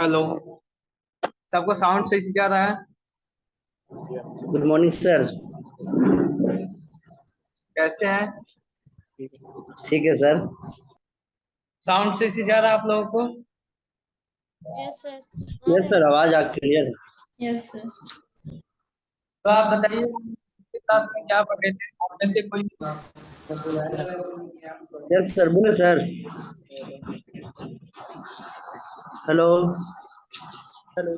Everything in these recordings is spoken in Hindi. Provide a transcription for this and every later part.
हेलो। सबको साउंड सही से जा रहा है? Good morning sir. कैसे हैं? ठीक है सर। साउंड सही से जा रहा है आप लोगों को? यस सर, आ यस रहा है सर, सर। आवाज आप क्लियर है। Yes sir. तो आप बताइए, क्लास में क्या पढ़े थे आप में से कोई? यस सर, बोले सर। हेलो। हेलो।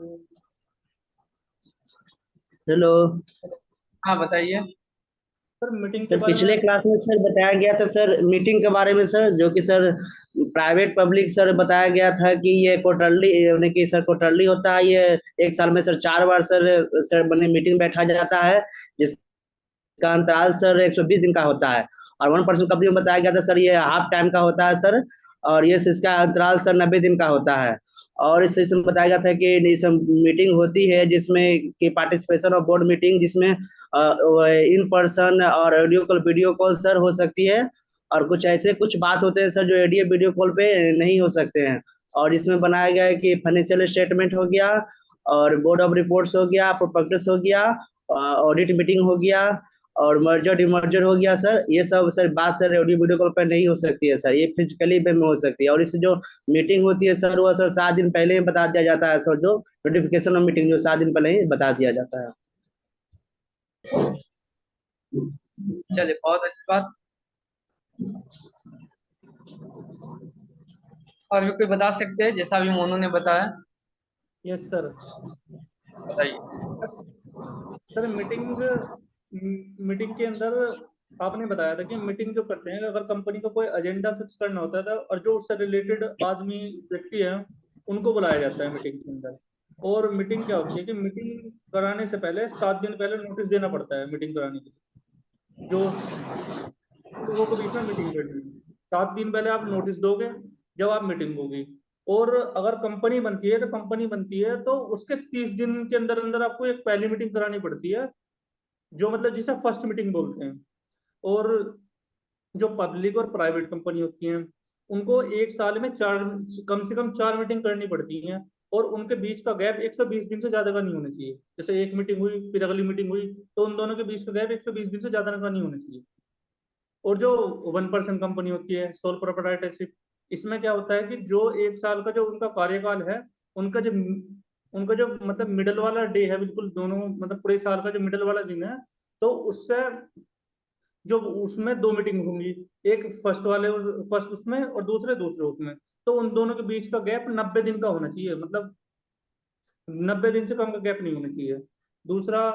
हेलो। हाँ बताइए। सर मीटिंग के सर बारे में पिछले क्लास में सर बताया गया था सर मीटिंग के बारे में सर, जो कि सर प्राइवेट पब्लिक सर बताया गया था कि ये क्वार्टरली यानी कि सर क्वार्टरली होता है। ये एक साल में सर 4 बार सर बने मीटिंग बैठा जाता है, जिसका अंतराल सर 120 दिन का होता है। और 1% कंपनी में बताया गया था सर ये हाफ टाइम का होता है सर। और ये इसका अंतराल सर 90 दिन का होता है। और इसमें बताया गया था कि इस मीटिंग होती है जिसमें कि पार्टिसिपेशन ऑफ बोर्ड मीटिंग, जिसमें इन पर्सन और वीडियो कॉल सर हो सकती है। और कुछ ऐसे कुछ बात होते हैं सर जो ऑडियो वीडियो कॉल पे नहीं हो सकते हैं। और इसमें बनाया गया है कि फाइनेंशियल स्टेटमेंट हो गया, और बोर्ड ऑफ रिपोर्ट्स हो गया, प्रोस्पेक्टस हो गया, ऑडिट मीटिंग हो गया, और मर्जर डिमर्जर हो गया सर। ये सब सर बात सर ऑडियो वीडियो कॉल पर नहीं हो सकती है सर, ये फिजिकली पे में हो सकती है। और इस जो मीटिंग होती है सर वो सर 7 दिन पहले ही बता दिया जाता है सर, जो नोटिफिकेशन ऑफ मीटिंग जो 7 दिन पहले ही बता दिया जाता है। चलिए, बहुत अच्छी बात। और भी कोई बता सकते हैं जैसा अभी मोनू ने बताया? Yes sir. बताइए। सर मीटिंग के अंदर आपने बताया था कि मीटिंग जो करते हैं, अगर कंपनी को कोई एजेंडा फिक्स करना होता था और जो उससे रिलेटेड आदमी व्यक्ति है उनको बुलाया जाता है मीटिंग के अंदर। और मीटिंग क्या होती है कि मीटिंग कराने से पहले 7 दिन पहले नोटिस देना पड़ता है मीटिंग कराने के लिए। जो लोगों के बीच में मीटिंग करनी है, 7 दिन पहले आप नोटिस दोगे जब आप मीटिंग होगी। और अगर कंपनी बनती है तो उसके 30 दिन के अंदर अंदर आपको एक पहली मीटिंग करानी पड़ती है, जो मतलब जिसे फर्स्ट मीटिंग बोलते हैं। और जो पब्लिक और प्राइवेट कंपनी होती हैं उनको एक साल में कम से कम 4 मीटिंग करनी पड़ती हैं। और उनके बीच का गैप 120 दिन से ज्यादा का नहीं होना चाहिए। जैसे एक मीटिंग हुई फिर अगली मीटिंग हुई, तो उन दोनों के बीच का गैप 120 दिन से ज्यादा का नहीं होना चाहिए। और जो 1% कंपनी होती है सोल प्रोप्राइटरशिप, इसमें क्या होता है कि जो एक साल का जो उनका कार्यकाल है, उनका जो उनका जो मतलब मिडल वाला डे है, बिल्कुल दोनों मतलब पूरे साल का जो मिडल वाला दिन है, तो उससे जो उसमें 2 मीटिंग होंगी। एक फर्स्ट उसमें और दूसरे दूसरे उसमें। तो उन दोनों के बीच का गैप 90 दिन का होना चाहिए, मतलब 90 दिन से कम का गैप नहीं होना चाहिए। दूसरा,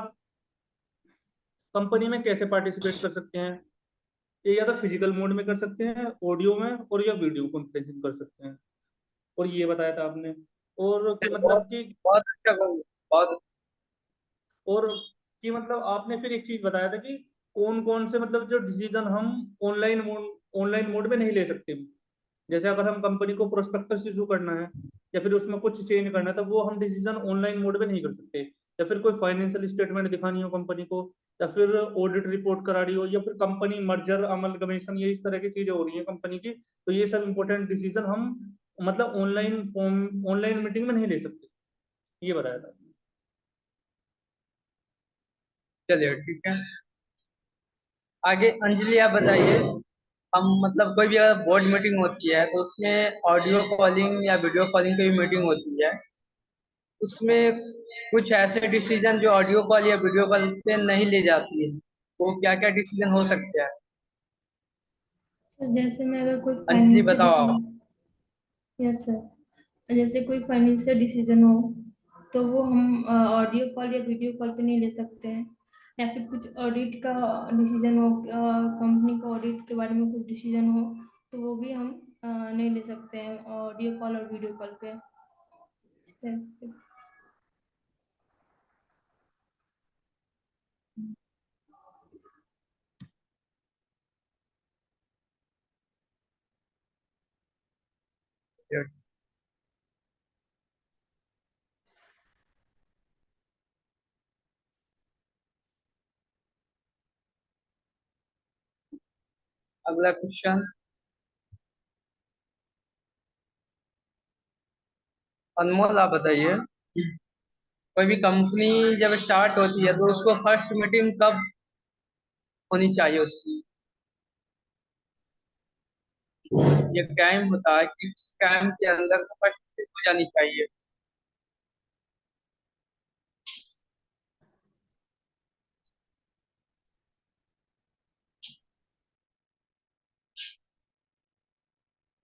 कंपनी में कैसे पार्टिसिपेट कर सकते हैं? ये या तो फिजिकल मोड में कर सकते हैं ऑडियो में, और या वीडियो कॉन्फ्रेंसिंग कर सकते हैं। और ये बताया था आपने। और कि चलिए, मतलब बहुत कि बहुत अच्छा कहूँ। बहुत। और कि मतलब आपने फिर एक चीज बताया था कि कौन कौन से मतलब जो डिसीजन हम ऑनलाइन मोड में नहीं ले सकते। जैसे अगर हम कंपनी को प्रोस्पेक्टस इशू करना है या फिर उसमें कुछ चेंज करना है, तो वो हम डिसीजन ऑनलाइन मोड में नहीं कर सकते। या फिर कोई फाइनेंशियल स्टेटमेंट दिखानी हो कंपनी को, या फिर ऑडिट रिपोर्ट करानी हो, या फिर कंपनी मर्जर अमलगमेशन, ये इस तरह की चीजें हो रही है कंपनी की, तो ये सब इंपॉर्टेंट डिसीजन हम मतलब ऑनलाइन मीटिंग में नहीं ले सकते। ये बताया था। चलिए, ठीक है। आगे अंजलि आप बताइए। हम मतलब कोई भी अगर बोर्ड मीटिंग होती है तो उसमें ऑडियो कॉलिंग या वीडियो कॉलिंग की भी मीटिंग होती है। उसमें कुछ ऐसे डिसीजन जो ऑडियो कॉल या वीडियो कॉल पे नहीं ले जाती है, वो क्या क्या डिसीजन हो सकते हैं? सर जैसे में अगर कोई अंजलि फाइनेंशियल बताओ आप। डिसीजन, यस सर, जैसे कोई फाइनेंशियल डिसीजन हो तो वो हम ऑडियो कॉल या वीडियो कॉल पे नहीं ले सकते हैं। या फिर कुछ ऑडिट का डिसीजन हो, कंपनी का ऑडिट के बारे में कुछ डिसीजन हो, तो वो भी हम नहीं ले सकते हैं ऑडियो कॉल और वीडियो कॉल पे। इस तरह से। अगला क्वेश्चन। अनमोल आप बताइए, कोई भी कंपनी जब स्टार्ट होती है तो उसको फर्स्ट मीटिंग कब होनी चाहिए उसकी? ये टाइम होता है कि इस टाइम के अंदर फर्स्ट मीटिंग हो जानी चाहिए।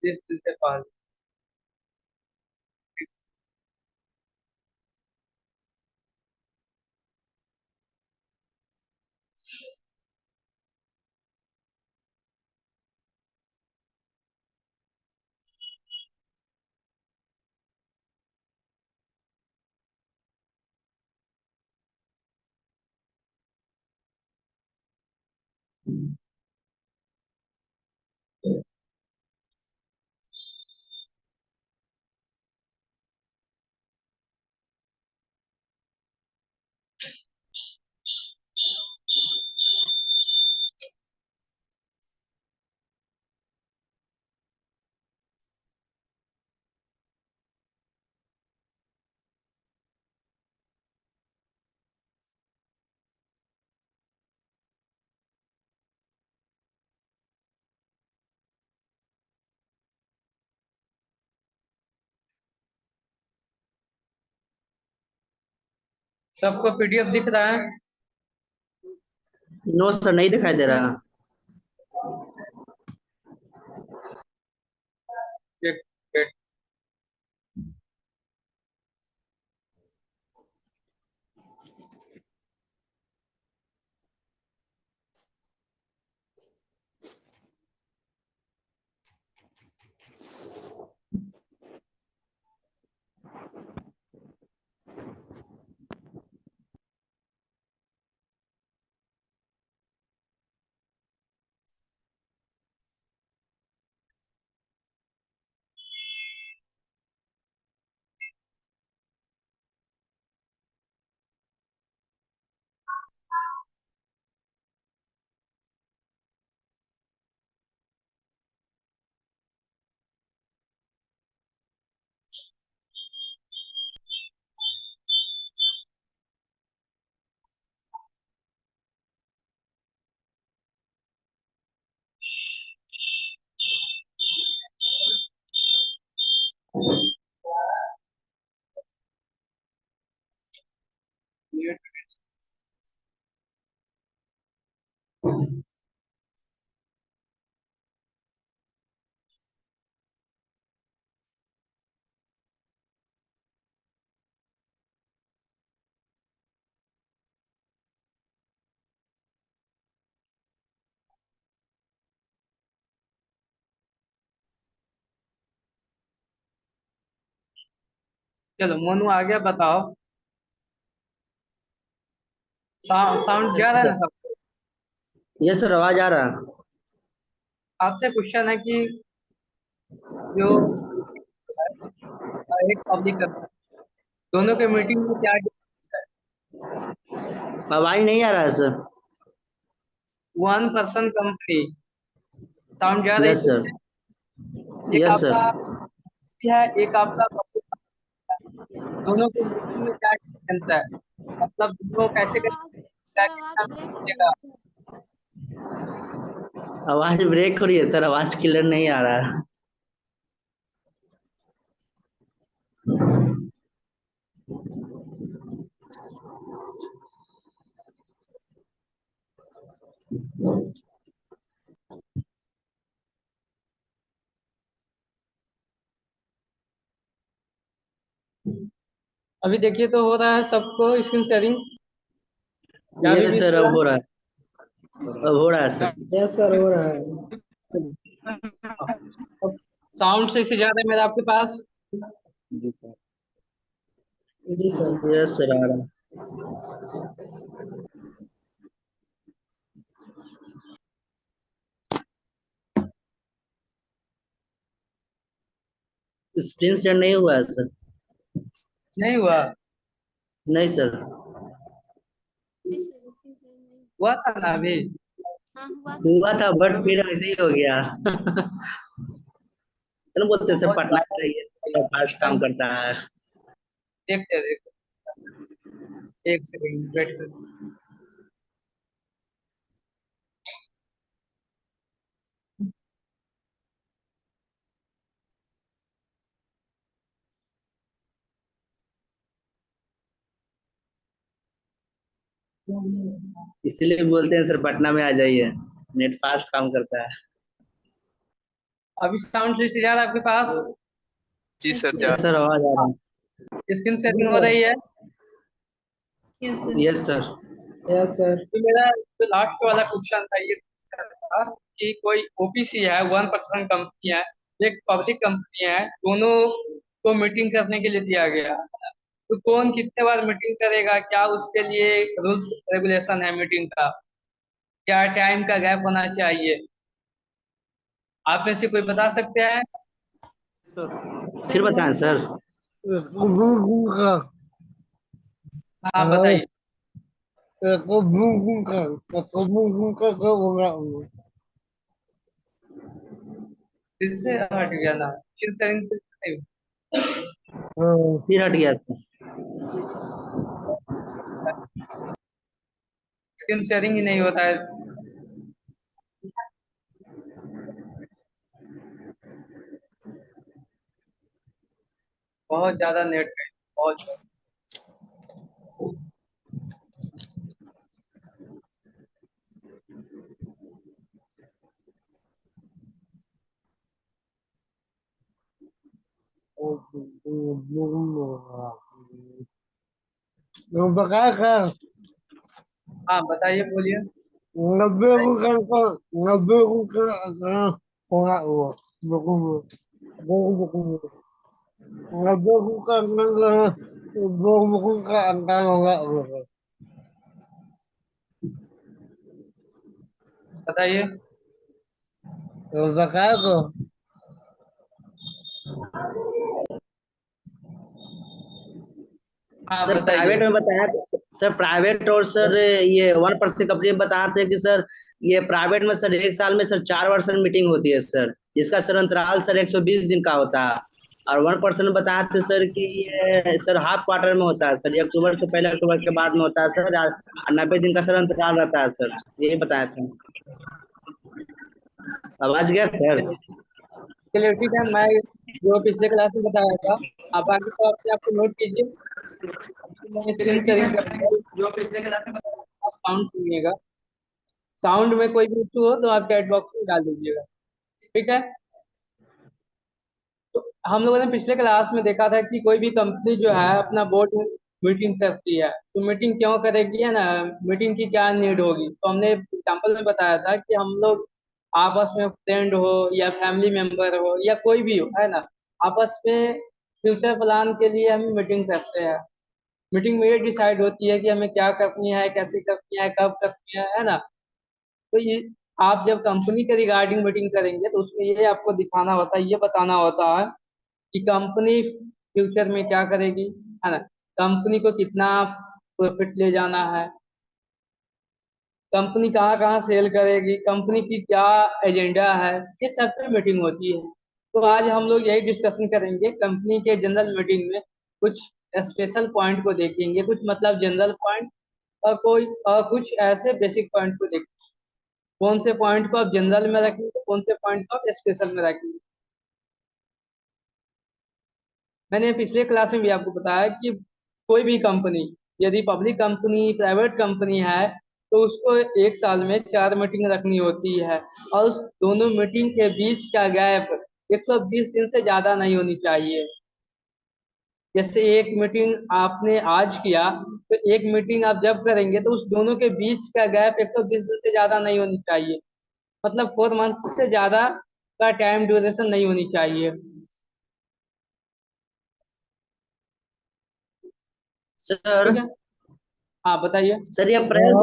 जिस दिन से पहले। सबको पीडीएफ दिख रहा है? नो सर, नहीं दिखाई दे रहा। एक मिनट। चलो मोनू आ गया, बताओ। साउंड जा यस रहा है सर। ना सबको? यस सर, आवाज आ रहा। आपसे क्वेश्चन है कि जो एक पब्लिक दोनों के मीटिंग में क्या डिफरेंस है? आवाज नहीं आ रहा है sir. One person company. Sound जा रही यस ठीक सर। है? एक यस आपका सर। है, एक आपका public है। दोनों के मीटिंग में क्या डिफरेंस है? मतलब दोनों कैसे आवाज क्या सर आवाज कितना ब्रेक हो मिलेगा? रही है। आवाज ब्रेक हो रही है सर, आवाज क्लियर नहीं आ रहा है। अभी देखिए तो हो रहा है सबको स्क्रीन शेयरिंग, या अभी यस भी सर, इशू अब है? हो रहा है। अब हो रहा है सर। यस सर, हो रहा है। साउंड से ज्यादा है मेरा आपके पास? जी सर। यस सर, आ रहा है। स्क्रीन शेयर नहीं हुआ है सर। नहीं हुआ? नहीं सर। नहीं सर, नहीं। हुआ था ना अभी? हाँ हुआ तो हुआ था। था बट फिर ऐसे ही हो गया। चलो बोलते सर, बहुत पटना में रहिए, फास्ट काम करता है। देखते देखते, एक सेकंड वेट कर। इसीलिए बोलते हैं सर पटना में आ जाइए, नेट फास्ट काम करता है। अभी साउंड ठीक से जा रहा है आपके पास? जी सर यस सर, आवाज आ रहा है। स्क्रीन सेटिंग हो रही है? Yes sir. Yes sir. Yes sir. तो मेरा जो लास्ट वाला क्वेश्चन था ये था कि कोई ओपीसी है, 1% कंपनी है, एक पब्लिक कंपनी है, दोनों को मीटिंग करने के लिए दिया गया, तो कौन कितने बार मीटिंग करेगा? क्या उसके लिए रूल्स रेगुलेशन है मीटिंग का? क्या टाइम का गैप होना चाहिए? आप में से कोई बता सकते हैं? फिर बताएं सर। हाँ बताइए। किससे हट गया ना? किस तरह से? फिर हट गया सर। स्क्रीन शेयरिंग ही नहीं होता है। बहुत ज्यादा नेट है, बहुत ज्यादा। हाँ बताइए, बोलिए। 90 बताइए। हाँ सर बताइए। प्राइवेट में बताया, सर प्राइवेट और सर ये 1% कंपनी में बताते हैं कि सर ये प्राइवेट में सर एक साल में सर 4 बार सर मीटिंग होती है सर, जिसका सर अंतराल सर 120 दिन का होता है। और 1% में बताए थे सर कि ये सर हाफ क्वार्टर में होता है सर, ये अक्टूबर से पहले अक्टूबर के बाद में होता है सर, और 90 दिन का सर अंतराल रहता है सर, यही बताया था। आवाज गया सर? चलिए, चलिए ठीक है, मैं जो पिछले क्लास में बताया था आप आगे तो अपने आप को नोट कीजिए। मैं स्क्रीन शेयरिंग करूंगा, जो पिछले क्लास में बताया था, आप साउंड सुनिएगा। साउंड में कोई भी इशू हो तो आप चैट बॉक्स में डाल दीजिएगा, ठीक है? तो हम लोगों ने पिछले क्लास में देखा था कि कोई भी कंपनी जो है अपना बोर्ड मीटिंग करती है, तो मीटिंग क्यों करेगी, है ना? मीटिंग की क्या नीड होगी? तो हमने एग्जाम्पल में बताया था कि हम लोग आपस में फ्रेंड हो या फैमिली मेंबर हो या कोई भी हो, है ना, आपस में फ्यूचर प्लान के लिए हम मीटिंग करते हैं। मीटिंग में ये डिसाइड होती है कि हमें क्या करनी है, कैसे करनी है, कब करनी है ना? तो ये आप जब कंपनी के रिगार्डिंग मीटिंग करेंगे तो उसमें ये आपको दिखाना होता है, ये बताना होता है कि कंपनी फ्यूचर में क्या करेगी, है ना? कंपनी को कितना प्रॉफिट ले जाना है, कंपनी कहाँ कहाँ सेल करेगी, कंपनी की क्या एजेंडा है, ये सब पे मीटिंग होती है। तो आज हम लोग यही डिस्कशन करेंगे, कंपनी के जनरल मीटिंग में कुछ स्पेशल पॉइंट को देखेंगे, कुछ मतलब जनरल पॉइंट, और कुछ ऐसे बेसिक पॉइंट को देखेंगे। कौन से पॉइंट को आप जनरल में रखेंगे, कौन से पॉइंट को आप स्पेशल में रखेंगे। मैंने पिछले क्लास में भी आपको बताया कि कोई भी कंपनी, यदि पब्लिक कंपनी, प्राइवेट कंपनी है, तो उसको एक साल में 4 मीटिंग रखनी होती है, और उस दोनों मीटिंग के बीच का गैप 120 दिन से ज्यादा नहीं होनी चाहिए। जैसे एक मीटिंग आपने आज किया, तो एक मीटिंग आप जब करेंगे तो उस दोनों के बीच का गैप 120 दिन से ज्यादा नहीं होनी चाहिए, मतलब 4 मंथ से ज्यादा का टाइम ड्यूरेशन नहीं होनी चाहिए, सर ठीक है? हाँ बताइए। सर ये अप्रैल,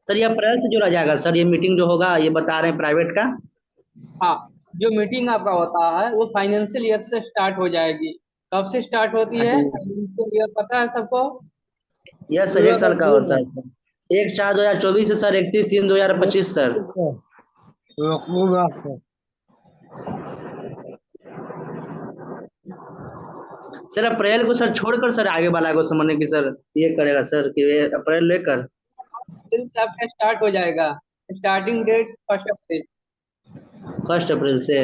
सर ये अप्रैल से जोड़ा जाएगा सर, ये मीटिंग जो होगा ये बता रहे हैं प्राइवेट का? हाँ, जो मीटिंग आपका होता है वो फाइनेंशियल ईयर से स्टार्ट हो जाएगी। कब से स्टार्ट होती है फाइनेंशियल ईयर, पता है सबको? यस सर, एक साल का होता है सर, 1/4/2024 से सर 31/3/2025 सर। सर अप्रैल को सर छोड़कर सर आगे वाला को समझने की सर ये करेगा सर कि ये अप्रैल लेकर अप्रैल से आपका स्टार्ट हो जाएगा। स्टार्टिंग डेट 1 अप्रैल। 1 अप्रैल से।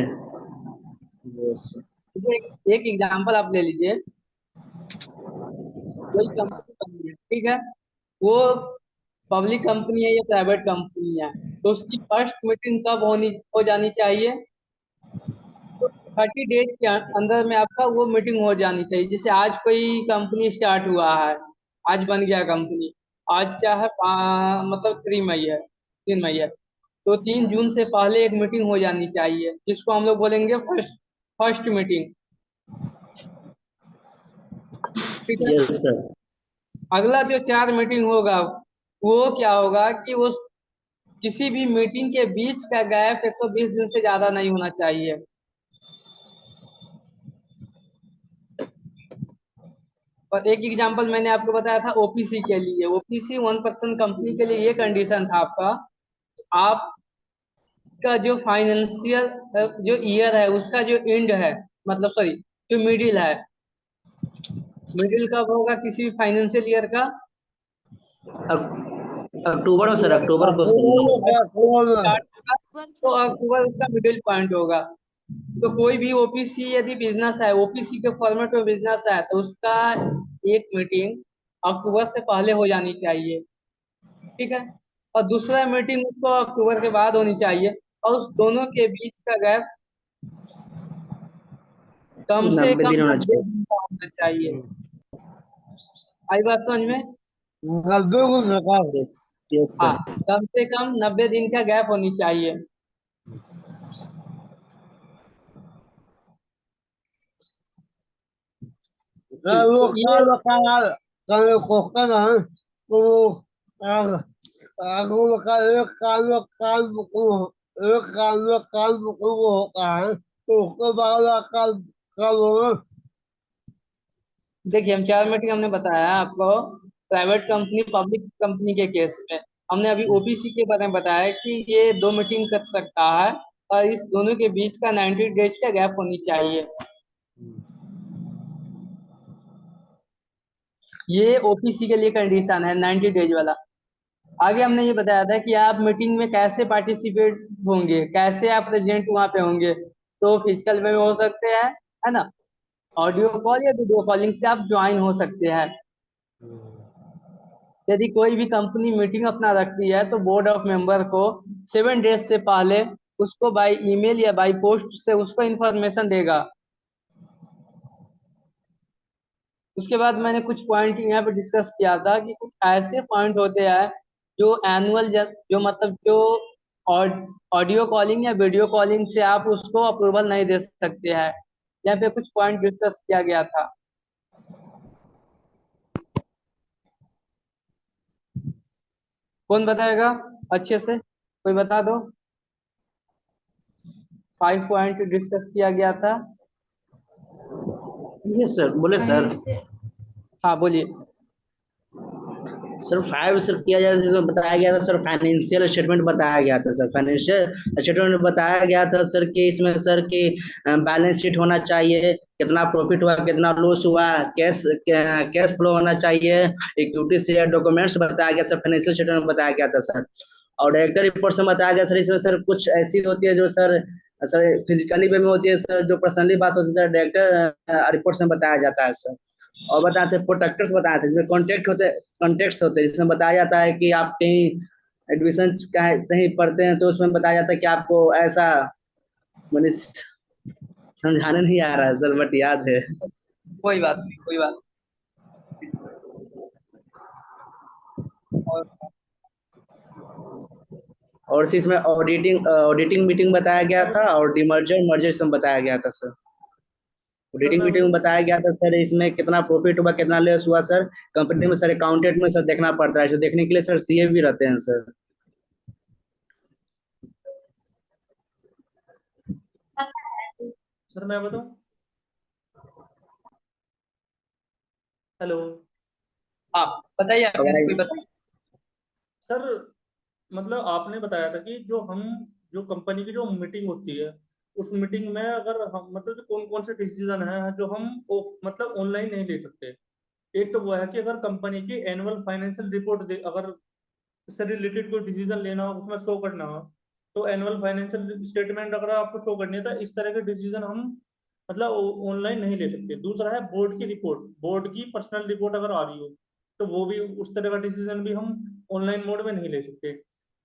Yes sir. एक एग्जांपल आप ले लीजिए। कोई कंपनी बनी है, ठीक है, वो पब्लिक कंपनी है या प्राइवेट कंपनी है, तो उसकी फर्स्ट मीटिंग कब हो जानी चाहिए? तो 30 डेज के अंदर में आपका वो मीटिंग हो जानी चाहिए। जैसे आज कोई कंपनी स्टार्ट हुआ है, आज बन गया कंपनी, आज क्या है, मतलब 3 मई है, 3 मई है, तो 3 जून से पहले एक मीटिंग हो जानी चाहिए, जिसको हम लोग बोलेंगे फर्स्ट फर्स्ट मीटिंग। ठीक है। Yes sir. अगला जो 4 मीटिंग होगा, वो क्या होगा कि उस किसी भी मीटिंग के बीच का गैप 120 दिन से ज्यादा नहीं होना चाहिए। और एक एग्जांपल मैंने आपको बताया था ओपीसी के लिए। ओपीसी 1% कंपनी के लिए ये कंडीशन था आपका, आपका जो फाइनेंशियल जो ईयर है उसका जो एंड है, मतलब सॉरी, जो मिडिल है, मिडिल कब होगा किसी भी फाइनेंशियल ईयर का? अक्टूबर में सर, अक्टूबर को सर। स्टार्ट होगा तो सर। अक्टूबर उसका मिडिल पॉइंट होगा। तो कोई भी ओपीसी यदि बिजनेस है, ओपीसी के फॉर्मेट में बिजनेस है, तो उसका एक मीटिंग अक्टूबर से पहले हो जानी चाहिए। ठीक है। और दूसरा मीटिंग उसको अक्टूबर के बाद होनी चाहिए, और उस दोनों के बीच का गैप कम से 90 दिन कम होना 90 चाहिए। दिन का होना चाहिए। आई बात समझ में? 90 को सरकार। यस हाँ, सर। कम से कम 90 दिन का गैप होनी चाहिए। वो तो ये काम का कल को करना तो आग आगो का एक काम को एक काम को होता है तो उसके बाद काम काम होगा। देखिए, हम 4 मीटिंग हमने बताया आपको प्राइवेट कंपनी पब्लिक कंपनी के केस में। हमने अभी ओपीसी के बारे में बताया कि ये 2 मीटिंग कर सकता है, और इस दोनों के बीच का 90 डेज का गैप होनी चाहिए। ये ओपीसी के लिए कंडीशन है 90 डेज वाला। आगे हमने ये बताया था कि आप मीटिंग में कैसे पार्टिसिपेट होंगे, कैसे आप प्रेजेंट वहां पे होंगे। तो फिजिकल में हो सकते हैं, है ना, ऑडियो कॉल या वीडियो कॉलिंग से आप ज्वाइन हो सकते हैं। यदि कोई भी कंपनी मीटिंग अपना रखती है तो बोर्ड ऑफ मेंबर को 7 डेज से पहले उसको बाय ईमेल या बाय पोस्ट से उसको इंफॉर्मेशन देगा। उसके बाद मैंने कुछ पॉइंट यहाँ पे डिस्कस किया था कि कुछ ऐसे पॉइंट होते हैं जो एनुअल, जो मतलब जो ऑडियो कॉलिंग या वीडियो कॉलिंग से आप उसको अप्रूवल नहीं दे सकते हैं। यहाँ पे कुछ पॉइंट डिस्कस किया गया था। कौन बताएगा अच्छे से? कोई बता दो। 5 पॉइंट डिस्कस किया गया था। यस सर, बोले सर। फाइनेंशियल हाँ, बोलिए। सर 5 सर किया जाता है जिसमें बताया गया था सर फाइनेंशियल स्टेटमेंट बताया गया था सर फाइनेंशियल स्टेटमेंट में बताया गया था सर कि इसमें सर कि बैलेंस शीट होना चाहिए, कितना प्रॉफिट हुआ कितना लॉस हुआ, कैश फ्लो होना चाहिए, इक्विटी शेयर डॉक्यूमेंट्स बताया गया सर, फाइनेंशियल स्टेटमेंट बताया गया था सर। और डायरेक्टर रिपोर्ट से बताया गया सर, इसमें सर कुछ ऐसी होती है जो सर सर फिजिकली वे में होती है सर, जो पर्सनली बात होती है सर डायरेक्टर रिपोर्ट में बताया जाता है सर। और बताया थे प्रोटेक्टर्स बताए थे जिसमें कॉन्टेक्ट्स होते हैं, जिसमें बताया जाता है कि आप कहीं एडमिशन कहीं पढ़ते हैं तो उसमें बताया जाता है कि आपको ऐसा, मैंने समझाने नहीं आ रहा है सर बट याद है। कोई बात नहीं, कोई बात नहीं। और और इसी इसमें ऑडिटिंग मीटिंग बताया गया था और डिमर्जर मर्जर इसमें बताया गया था सर। सर ऑडिटिंग मैं मीटिंग में बताऊं? बताया गया था सर इसमें कितना प्रॉफिट हुआ कितना लॉस हुआ सर, कंपनी में सर अकाउंटेंट में सर देखना पड़ता है, सर देखने के लिए सर सीए भी रहते हैं सर। सर मैं बताऊं? हेलो। हाँ, बताइए, आप में से कोई बताइए। सर मतलब आपने बताया था कि जो कंपनी की जो मीटिंग होती है उस मीटिंग में अगर हम मतलब कौन कौन से डिसीजन है जो हम मतलब ऑनलाइन नहीं ले सकते। एक तो वो है कि अगर कंपनी की एनुअल फाइनेंशियल रिपोर्ट अगर इससे रिलेटेड कोई डिसीजन लेना हो, उसमें शो करना हो, तो एनुअल फाइनेंशियल स्टेटमेंट अगर आपको शो करनी है तो इस तरह के डिसीजन हम मतलब ऑनलाइन नहीं ले सकते। दूसरा है बोर्ड की रिपोर्ट, बोर्ड की पर्सनल रिपोर्ट अगर आ रही हो तो वो भी उस तरह का डिसीजन भी हम ऑनलाइन मोड में नहीं ले सकते।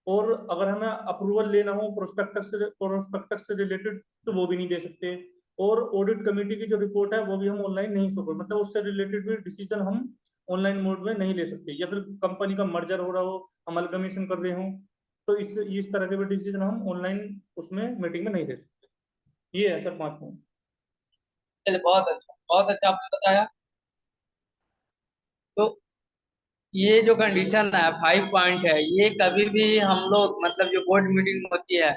और अगर हमें अप्रूवल लेना हो प्रोस्पेक्टस से रिलेटेड तो वो भी नहीं दे सकते। और ऑडिट कमेटी की जो रिपोर्ट है वो भी हम ऑनलाइन नहीं शो कर, मतलब उससे रिलेटेड भी डिसीजन हम ऑनलाइन मोड में नहीं ले सकते। या फिर कंपनी का मर्जर हो रहा हो, अमलगमेशन कर रहे हो, तो इस तरह के भी डिसीजन हम ऑनलाइन उसमें मीटिंग में नहीं ले सकते। ये है सर 5 पॉइंट। चलिए, बहुत अच्छा आपने बताया। तो ये जो कंडीशन है, 5 पॉइंट है, ये कभी भी हम लोग मतलब जो बोर्ड मीटिंग होती है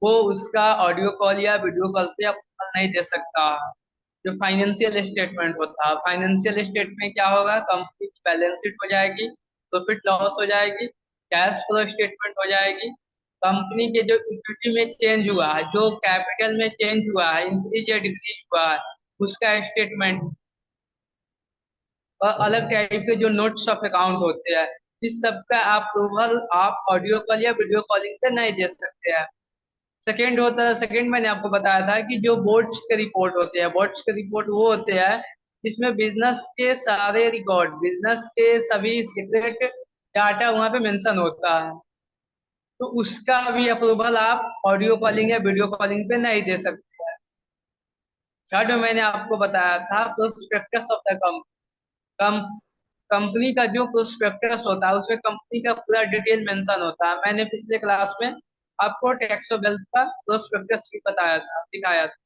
वो उसका ऑडियो कॉल या वीडियो कॉल पे अप्रूवल नहीं दे सकता। जो फाइनेंशियल स्टेटमेंट होता है, फाइनेंशियल स्टेटमेंट क्या होगा, कंपनी की बैलेंस शीट हो जाएगी, प्रॉफिट लॉस हो जाएगी, कैश फ्लो स्टेटमेंट हो जाएगी, कंपनी के जो इक्विटी में चेंज हुआ है, जो कैपिटल में चेंज हुआ है, इंक्रीज या डिक्रीज हुआ है, उसका स्टेटमेंट, और अलग टाइप के जो नोट्स ऑफ अकाउंट होते हैं, इस सब का अप्रूवल आप ऑडियो कॉल या वीडियो कॉलिंग पे नहीं दे सकते हैं। सेकंड होता है, सेकंड मैंने आपको बताया था कि जो बोर्ड्स के रिपोर्ट होते हैं, बोर्ड्स के रिपोर्ट वो होते हैं जिसमें बिजनेस के सारे रिकॉर्ड, बिजनेस के सभी सीक्रेट डाटा वहां पे मेंशन होता है, तो उसका भी अप्रूवल आप ऑडियो कॉलिंग या वीडियो कॉलिंग पे नहीं दे सकते हैं। थर्ड में मैंने आपको बताया था prospectus of the come company का जो प्रोस्पेक्टस होता है उसमें कंपनी का पूरा डिटेल मेंशन होता है। मैंने पिछले क्लास में आपको टैक्स वेल्थ का प्रोस्पेक्टस भी बताया था, दिखाया था।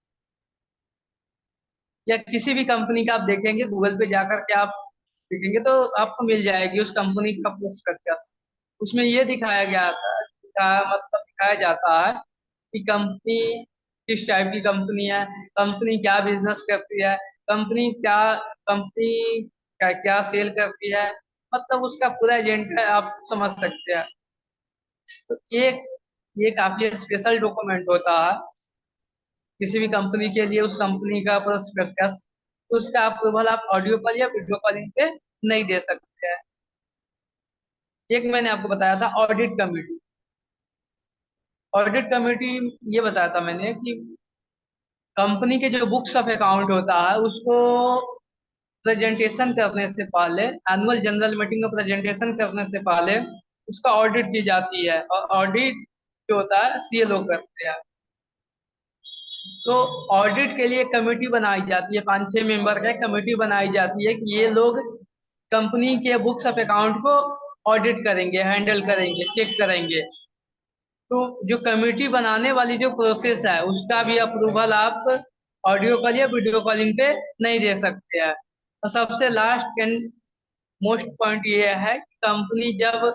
या किसी भी कंपनी का आप देखेंगे, गूगल पे जाकर के आप देखेंगे तो आपको मिल जाएगी उस कंपनी का प्रोस्पेक्टस। उसमें ये दिखाया गया था, मतलब दिखाया जाता है कि कंपनी किस टाइप की कंपनी है, कंपनी क्या बिजनेस करती है, कंपनी का क्या सेल करती है, मतलब उसका पूरा एजेंडा आप समझ सकते हैं। तो ये काफी स्पेशल डॉक्यूमेंट होता है किसी भी कंपनी के लिए, उस कंपनी का प्रोस्पेक्टस। तो उसका अप्रूवल आप ऑडियो कॉल या वीडियो कॉलिंग पे नहीं दे सकते हैं। एक मैंने आपको बताया था ऑडिट कमेटी। ऑडिट कमेटी ये बताया था मैंने कि कंपनी के जो बुक्स ऑफ अकाउंट होता है उसको प्रेजेंटेशन करने से पहले, एनुअल जनरल मीटिंग में प्रेजेंटेशन करने से पहले उसका ऑडिट की जाती है, और ऑडिट जो होता है सीएलओ करते हैं। तो ऑडिट के लिए कमेटी बनाई जाती है, 5-6 मेंबर का कमेटी बनाई जाती है कि ये लोग कंपनी के बुक्स ऑफ अकाउंट को ऑडिट करेंगे, हैंडल करेंगे, चेक करेंगे। तो जो कमेटी बनाने वाली जो प्रोसेस है उसका भी अप्रूवल आप ऑडियो कॉल या वीडियो कॉलिंग पे नहीं दे सकते हैं। और सबसे लास्ट एंड मोस्ट पॉइंट ये है कि कंपनी जब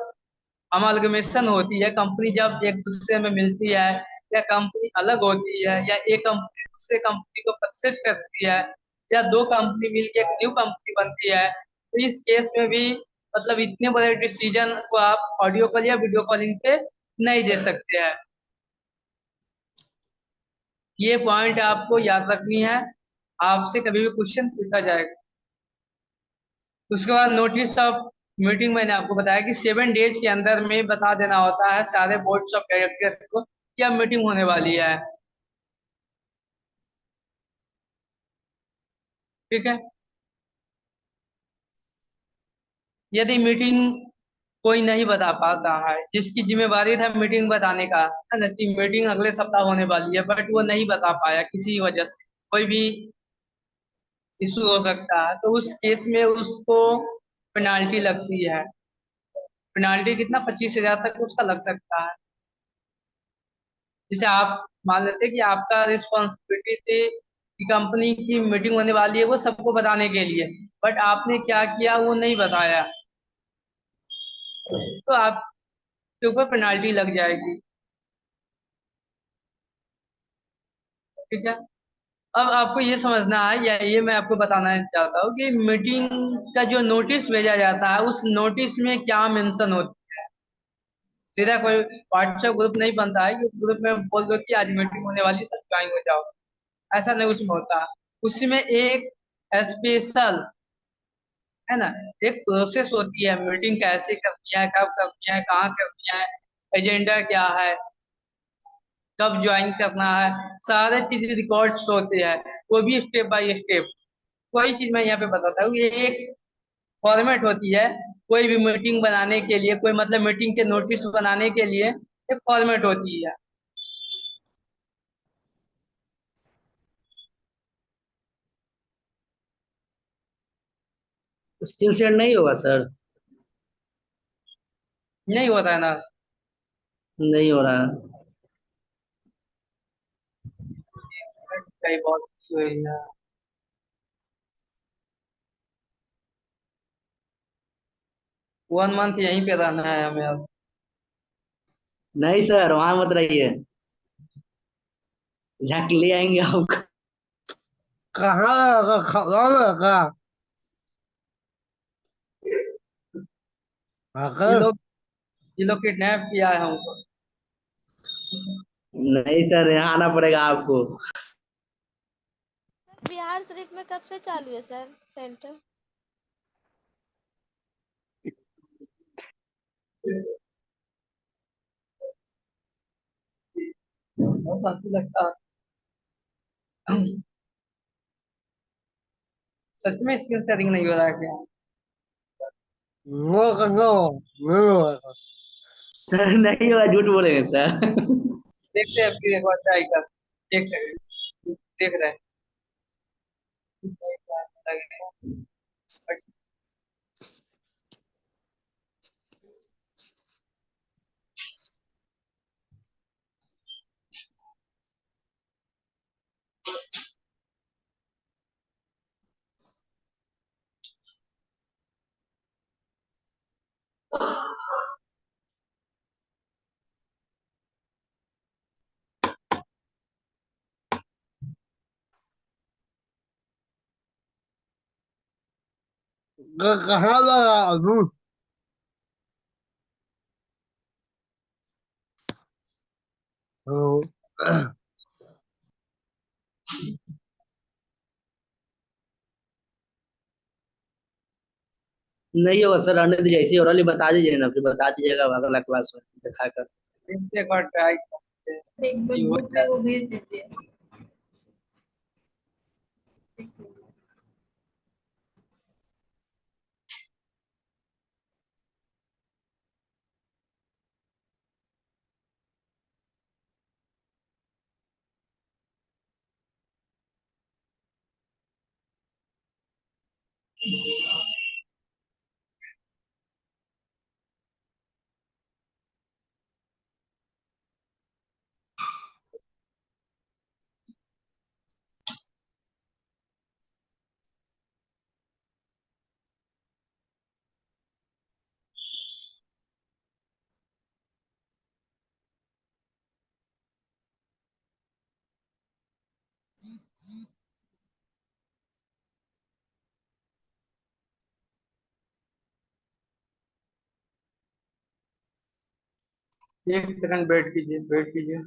अमालगमेशन होती है, कंपनी जब एक दूसरे में मिलती है, या कंपनी अलग होती है, या एक कंपनी दूसरे कंपनी को परचेज करती है, या दो कंपनी मिलकर एक न्यू कंपनी बनती है, तो इस केस में भी मतलब इतने बड़े डिसीजन को आप ऑडियो कॉल या वीडियो कॉलिंग पे नहीं दे सकते हैं। ये पॉइंट आपको याद रखनी है, आपसे कभी भी क्वेश्चन पूछा जाएगा। उसके बाद नोटिस ऑफ मीटिंग मैंने आपको बताया कि 7 डेज के अंदर में बता देना होता है सारे बोर्ड्स ऑफ डायरेक्टर को क्या मीटिंग होने वाली है। ठीक है। यदि मीटिंग कोई नहीं बता पाता है, जिसकी जिम्मेवारी था मीटिंग बताने का, है ना, कि मीटिंग अगले सप्ताह होने वाली है, बट वो नहीं बता पाया किसी वजह से, कोई भी इशू हो सकता है, तो उस केस में उसको पेनाल्टी लगती है। पेनाल्टी कितना, 25,000 तक उसका लग सकता है। जैसे आप मान लेते कि आपका रिस्पॉन्सिबिलिटी थी कि कंपनी की मीटिंग होने वाली है वो सबको बताने के लिए, बट आपने क्या किया वो नहीं बताया, तो आपके ऊपर पेनाल्टी लग जाएगी। ठीक है। अब आपको ये समझना है, या ये मैं आपको बताना चाहता हूँ कि मीटिंग का जो नोटिस भेजा जाता है उस नोटिस में क्या मेंशन होता है। सीधा कोई व्हाट्सएप ग्रुप नहीं बनता है कि उस ग्रुप में बोल दो कि आज मीटिंग होने वाली है, सब ज्वाइन हो जाओ। ऐसा नहीं उसमें होता। उसमें एक स्पेशल, है ना, एक प्रोसेस होती है, मीटिंग कैसे करनी है, कब करनी है, कहाँ करनी है, एजेंडा क्या है, कब ज्वाइन करना है, सारे चीज रिकॉर्ड्स होते हैं, वो भी स्टेप बाय स्टेप। वही चीज मैं यहाँ पे बताता हूँ, ये एक फॉर्मेट होती है कोई भी मीटिंग बनाने के लिए, कोई मतलब मीटिंग के नोटिस बनाने के लिए एक फॉर्मेट होती है। स्क्रीन शेयर नहीं होगा सर? नहीं होता है ना। नहीं हो रहा है। कई बहुत issue है यार। 1 मंथ यहीं पे रहना है हमें अब। नहीं सर, वहां मत रहिए, जाके ले आएंगे आपको। कहाँ लगा खड़ा लगा ये अगर लोग ये लोग किडनैप किया है हमको। नहीं सर, यहाँ आना पड़ेगा आपको। बिहार शरीफ में कब से चालू है सर सेंटर? बहुत अच्छा लगता है। सच में स्क्रीन शेयरिंग नहीं हो रहा है क्या? नो नो नहीं होगा। सर नहीं होगा, झूठ बोलेंगे सर। देखते हैं फिर एक बार ट्राई कर। एक सेकंड देख रहे हैं। कहाँ लगा अभी? हाँ। नहीं होगा सर, रहने दीजिए, ऐसे ओरली बता दीजिए ना, फिर बता दीजिएगा अगला क्लास में दिखा कर। एक बार ट्राई करते हैं एक बार कि हो ग्रुप में जाए। वो भेज दीजिए। एक सेकंड वेट कीजिए, वेट कीजिए।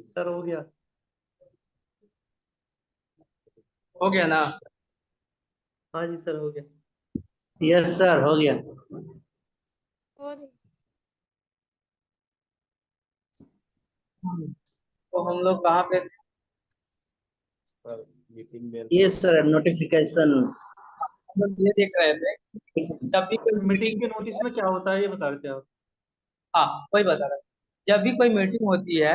सर हो गया। हो गया ना? हाँ जी सर हो गया। यस सर, हो गया। और तो हम लोग कहाँ पे? ये सर नोटिफिकेशन। हम लोग ये देख रहे थे कि जब भी कोई मीटिंग मीटिंग, के नोटिस में क्या होता है ये बता रहे थे आप। हाँ वही बता रहा हूँ। जब भी कोई मीटिंग होती है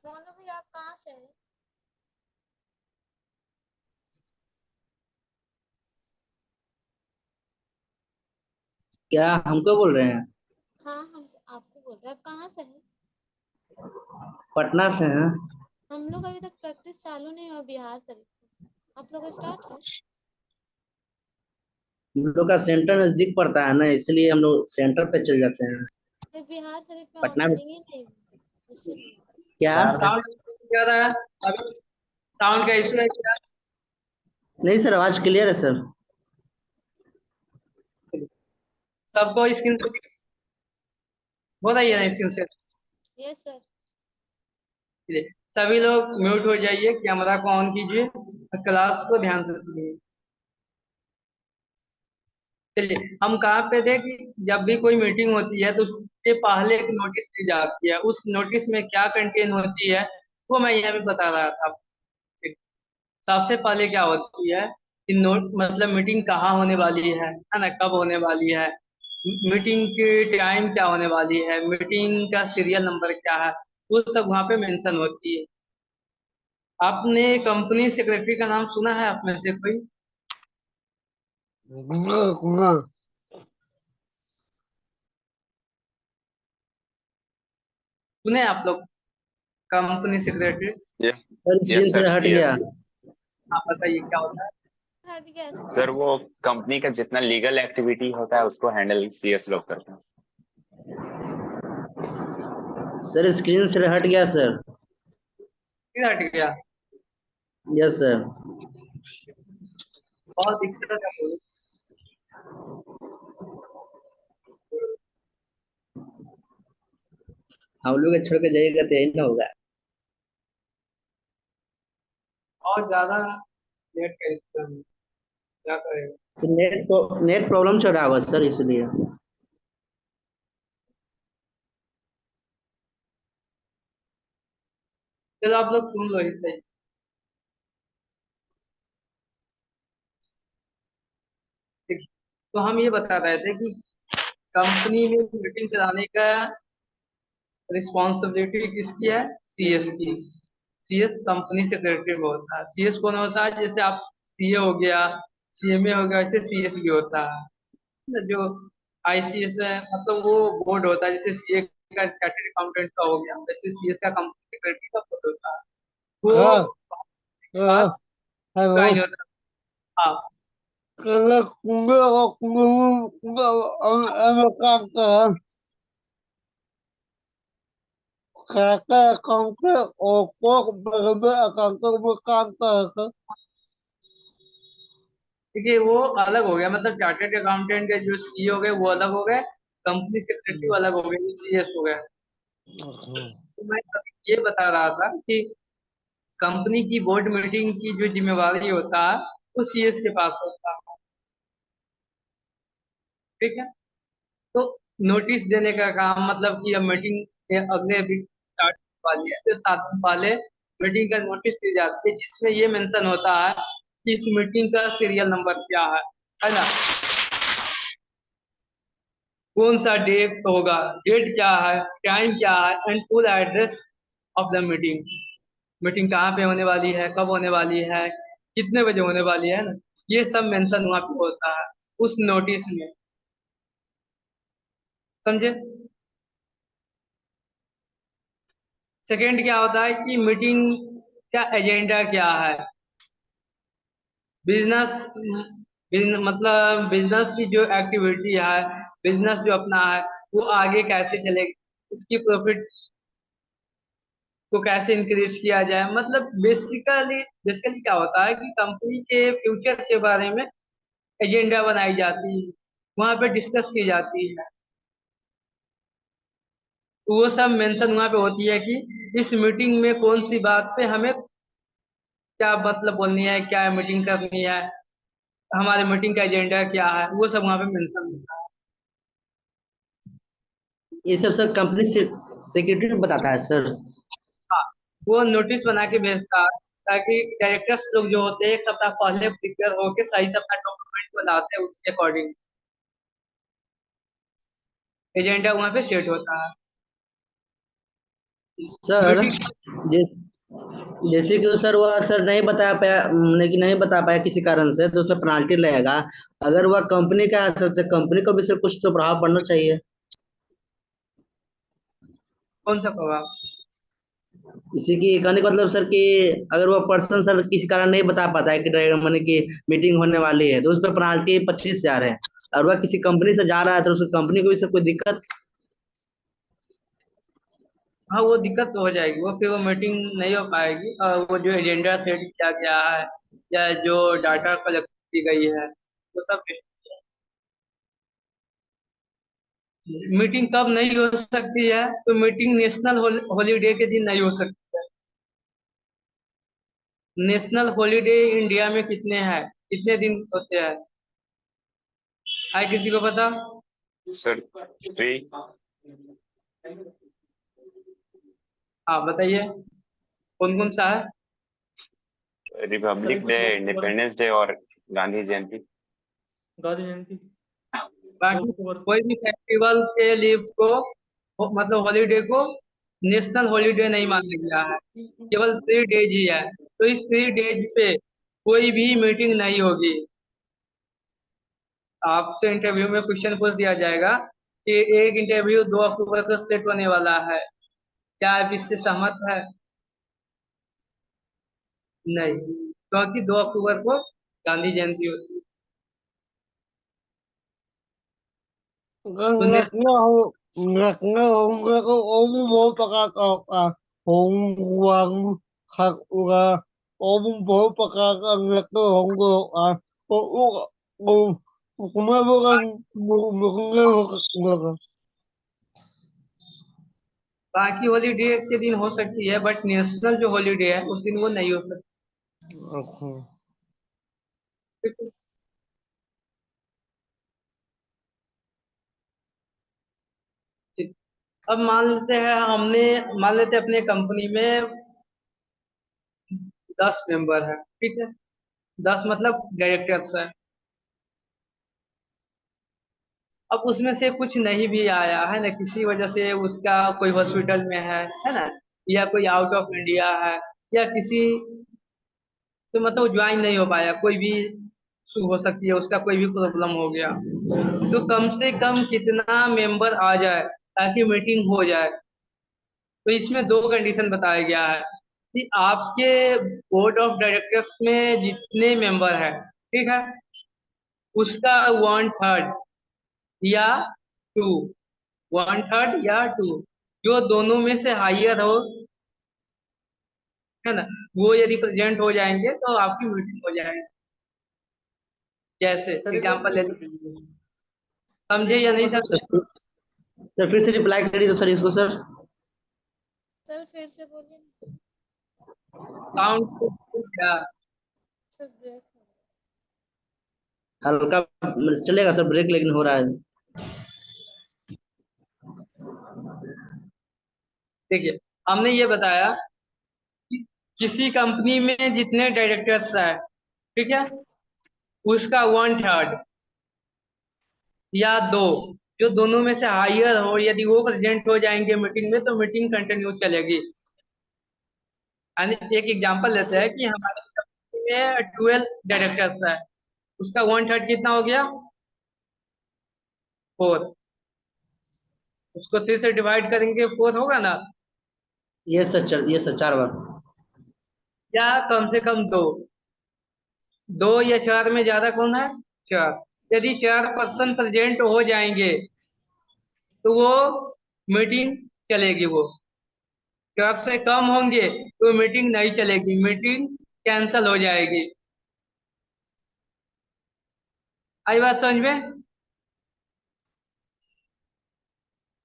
मोनू भैया आप कहाँ से हैं? क्या हमको बोल रहे हैं? हाँ हम आपको बोल रहे हैं, आप कहाँ से हैं? पटना से हैं। हम लोग अभी तक प्रैक्टिस चालू नहीं हुआ बिहार शरीफ में। आप लोग का स्टार्ट है? हम लोग का सेंटर नजदीक पड़ता है ना, इसलिए हम लोग सेंटर पे चल जाते हैं। फिर बिहार शरीफ में पटना में ओपनिंग ही नहीं हुई, इसीलिए। क्या? साउंड क्या रहा है अभी? साउंड का इशू है क्या? नहीं सर, आवाज क्लियर है सर। सबको स्क्रीन से हो रही है ना स्क्रीन से? Yes sir. चलिए, सभी लोग म्यूट हो जाइए, कैमरा को ऑन कीजिए और क्लास को ध्यान से सुनिए। चलिए, हम कहाँ पे थे कि जब भी कोई मीटिंग होती है तो उसके पहले एक नोटिस दी जाती है। उस नोटिस में क्या कंटेन होती है वो मैं यहाँ पे बता रहा था। सबसे पहले क्या होती है कि नोट मतलब मीटिंग कहाँ होने वाली है ना, कब होने वाली है, मीटिंग की टाइम क्या होने वाली है, मीटिंग का सीरियल नंबर क्या है, वो सब वहाँ पे मेंशन होती है। आपने कंपनी सेक्रेटरी का नाम सुना है आप में से कोई? कुंगा सुने आप लोग कंपनी सेक्रेटरी? ये सर स्क्रीन यस से सर हट गया। सीएस। आप बताइए क्या होता है? हट गया सर। सर वो कंपनी का जितना लीगल एक्टिविटी होता है उसको हैंडल सीएस लोग करते हैं। सर स्क्रीन से हट गया सर। फिर हट गया? Yes sir. बहुत दिक्कत है। हम लोग को छोड़ के जाइएगा तो यही ना होगा। और ज्यादा लेट कर क्या करेगा? तो नेट प्रॉब्लम चल रहा होगा सर, इसलिए। चलो आप लोग सुन लो ही सही। ठीक। तो हम ये बता रहे थे कि कंपनी में मीटिंग कराने का रिस्पॉन्सिबिलिटी किसकी है? सीएस की। सीएस कंपनी सेक्रेटरी में होता है। सीएस कौन होता है? जैसे आप सीए हो गया, सीएमए हो गया, ऐसे सीएस भी होता है। जो आईसीएस है मतलब वो बोर्ड होता है, जैसे सीए का चार्टर्ड अकाउंटेंट का हो गया, वैसे सीएस का कंपनी सेक्रेटरी का बोर्ड होता है। हाँ वो बात हेलो का नहीं होता। हाँ, कुंगा कुंगा कुंगा कुंगा काम कर काका अकाउंट और को बराबर अकाउंट में काम कर देखिए वो अलग हो गया, मतलब चार्टर्ड अकाउंटेंट के जो सीए हो गए वो अलग हो गए, कंपनी सेक्रेटरी अलग हो गए, सीएस हो गए। तो मैं अभी ये बता रहा था कि कंपनी की बोर्ड मीटिंग की जो जिम्मेवारी होता है वो सीएस के पास होता है। ठीक है। तो नोटिस देने का काम मतलब कि अब मीटिंग अगले वीक स्टार्ट वाली है तो 7 दिन पहले मीटिंग का नोटिस दी जाती है, जिसमें ये मेंशन होता है कि इस मीटिंग का सीरियल नंबर क्या है ना, कौन सा डेट होगा, डेट क्या है, टाइम क्या है and full address of the meeting. Meeting कहाँ पे होने वाली है, कब होने वाली है, कितने बजे होने वाली है ना, ये सब मेंशन वहाँ पे होता है उस नोटिस में। समझे। सेकंड क्या होता है कि मीटिंग का एजेंडा क्या है, बिजनेस मतलब बिजनेस की जो एक्टिविटी है, बिजनेस जो अपना है वो आगे कैसे चलेगी, उसकी प्रॉफिट को कैसे इंक्रीज किया जाए, मतलब बेसिकली बेसिकली क्या होता है कि कंपनी के फ्यूचर के बारे में एजेंडा बनाई जाती है, वहां पे डिस्कस की जाती है। तो वो सब मेंशन वहां पे होती है कि इस मीटिंग में कौन सी बात पे हमें क्या मतलब बोलनी है, क्या मीटिंग करनी है, हमारे मीटिंग का एजेंडा क्या है, वो सब वहां पे मेंशन होता है। ये सब सर कंपनी सेक्रेटरी बताता है सर। हाँ, वो नोटिस बना के भेजता है ताकि डायरेक्टर्स लोग जो होते हैं एक सप्ताह पहले प्रिपेयर होके सही से अपना डॉक्यूमेंट बनाते हैं, उसके अकॉर्डिंग एजेंडा वहां पे सेट होता है। सर मीटिंग जे, जैसे कि सर वह सर नहीं बता पाया, नहीं बता पाया किसी कारण से, तो उसमें पेनाल्टी लगेगा। अगर वह कंपनी का सर, तो कंपनी को भी सर कुछ तो प्रभाव पड़ना चाहिए। कौन सा प्रभाव। इसी की कहने का मतलब सर कि अगर वह पर्सन सर किसी कारण नहीं बता पाता है कि मैंने कि मीटिंग होने वाली है, तो उस पर पेनाल्टी 25,000 है। और वह किसी कंपनी से जा रहा है तो उस कंपनी को भी सर कोई दिक्कत। हाँ, वो दिक्कत तो हो जाएगी, वो फिर वो मीटिंग नहीं हो पाएगी, और वो जो एजेंडा सेट किया गया है या जो डाटा कलेक्ट की गई है वो सब। मीटिंग कब नहीं हो सकती है, तो मीटिंग नेशनल हॉलीडे के दिन नहीं हो सकती है। नेशनल हॉलीडे इंडिया में कितने हैं, कितने दिन होते हैं, है किसी को पता। सर 3, हाँ बताइए, कौन कौन सा है। रिपब्लिक डे, इंडिपेंडेंस डे और गांधी जयंती। गांधी जयंती 2 बाकी अक्टूबर। कोई भी फेस्टिवल के लीव को मतलब हॉलीडे को नेशनल हॉलीडे नहीं माना गया है, केवल 3 डेज ही है। तो इस 3 डेज पे कोई भी मीटिंग नहीं होगी। आपसे इंटरव्यू में क्वेश्चन पूछ दिया जाएगा कि एक इंटरव्यू 2 अक्टूबर को सेट होने वाला है, क्या आप इससे सहमत है। नहीं, क्योंकि 2 अक्टूबर को गांधी जयंती होती है। तो Ngaknya honger ko mo pakakaka hongwang hakura mo pakakangak ko hongo o o kumabukan mo बाकी हॉलीडे के दिन हो सकती है, बट नेशनल जो हॉलीडे है उस दिन वो नहीं हो सकती। Okay. ठीक है? ठीक। अब मान लेते हैं मान लेते हैं अपने कंपनी में 10 मेंबर है, ठीक है, 10 मतलब डायरेक्टर्स है। अब उसमें से कुछ नहीं भी आया है ना, किसी वजह से उसका कोई हॉस्पिटल में है ना, या कोई आउट ऑफ इंडिया है, या किसी से मतलब ज्वाइन नहीं हो पाया, कोई भी इशू हो सकती है, उसका कोई भी प्रॉब्लम हो गया, तो कम से कम कितना मेंबर आ जाए ताकि मीटिंग हो जाए। तो इसमें 2 कंडीशन बताया गया है कि आपके बोर्ड ऑफ डायरेक्टर्स में जितने मेंबर है, ठीक है, उसका 1/3 या 2, 1/3 या 2, जो दोनों में से हाइयर हो, है ना, वो यदि प्रेजेंट हो जाएंगे तो आपकी मीटिंग हो जाएगी। जैसे सर एक बार एग्जांपल ले फिर से लीजिए, कीजिए। समझे या इसको नहीं मतलब सर समझे। फिर से रिप्लाई करिए तो सर इसको सर। सर फिर से बोलिए। साउंड क्या। सर ब्रेक हो हल्का चलेगा सर, ब्रेक लेकिन हो रहा है। देखिए, हमने ये बताया कि किसी कंपनी में जितने डायरेक्टर्स है, ठीक है, उसका 1/3 या 2, जो दोनों में से हाइयर हो, यदि वो प्रेजेंट हो जाएंगे मीटिंग में तो मीटिंग कंटिन्यू चलेगी। यानी एक एग्जांपल लेते हैं कि हमारे कंपनी में 12 डायरेक्टर्स है, उसका 1/3 कितना हो गया, 4। उसको 3 से डिवाइड करेंगे 4 होगा ना, ये सर 4 बार। या कम से कम 2, 2 या 4 में ज्यादा कौन है, 4। यदि 4 पर्सन प्रेजेंट हो जाएंगे तो वो मीटिंग चलेगी। वो 4 से कम होंगे तो मीटिंग नहीं चलेगी, मीटिंग कैंसल हो जाएगी। आई बात समझ में?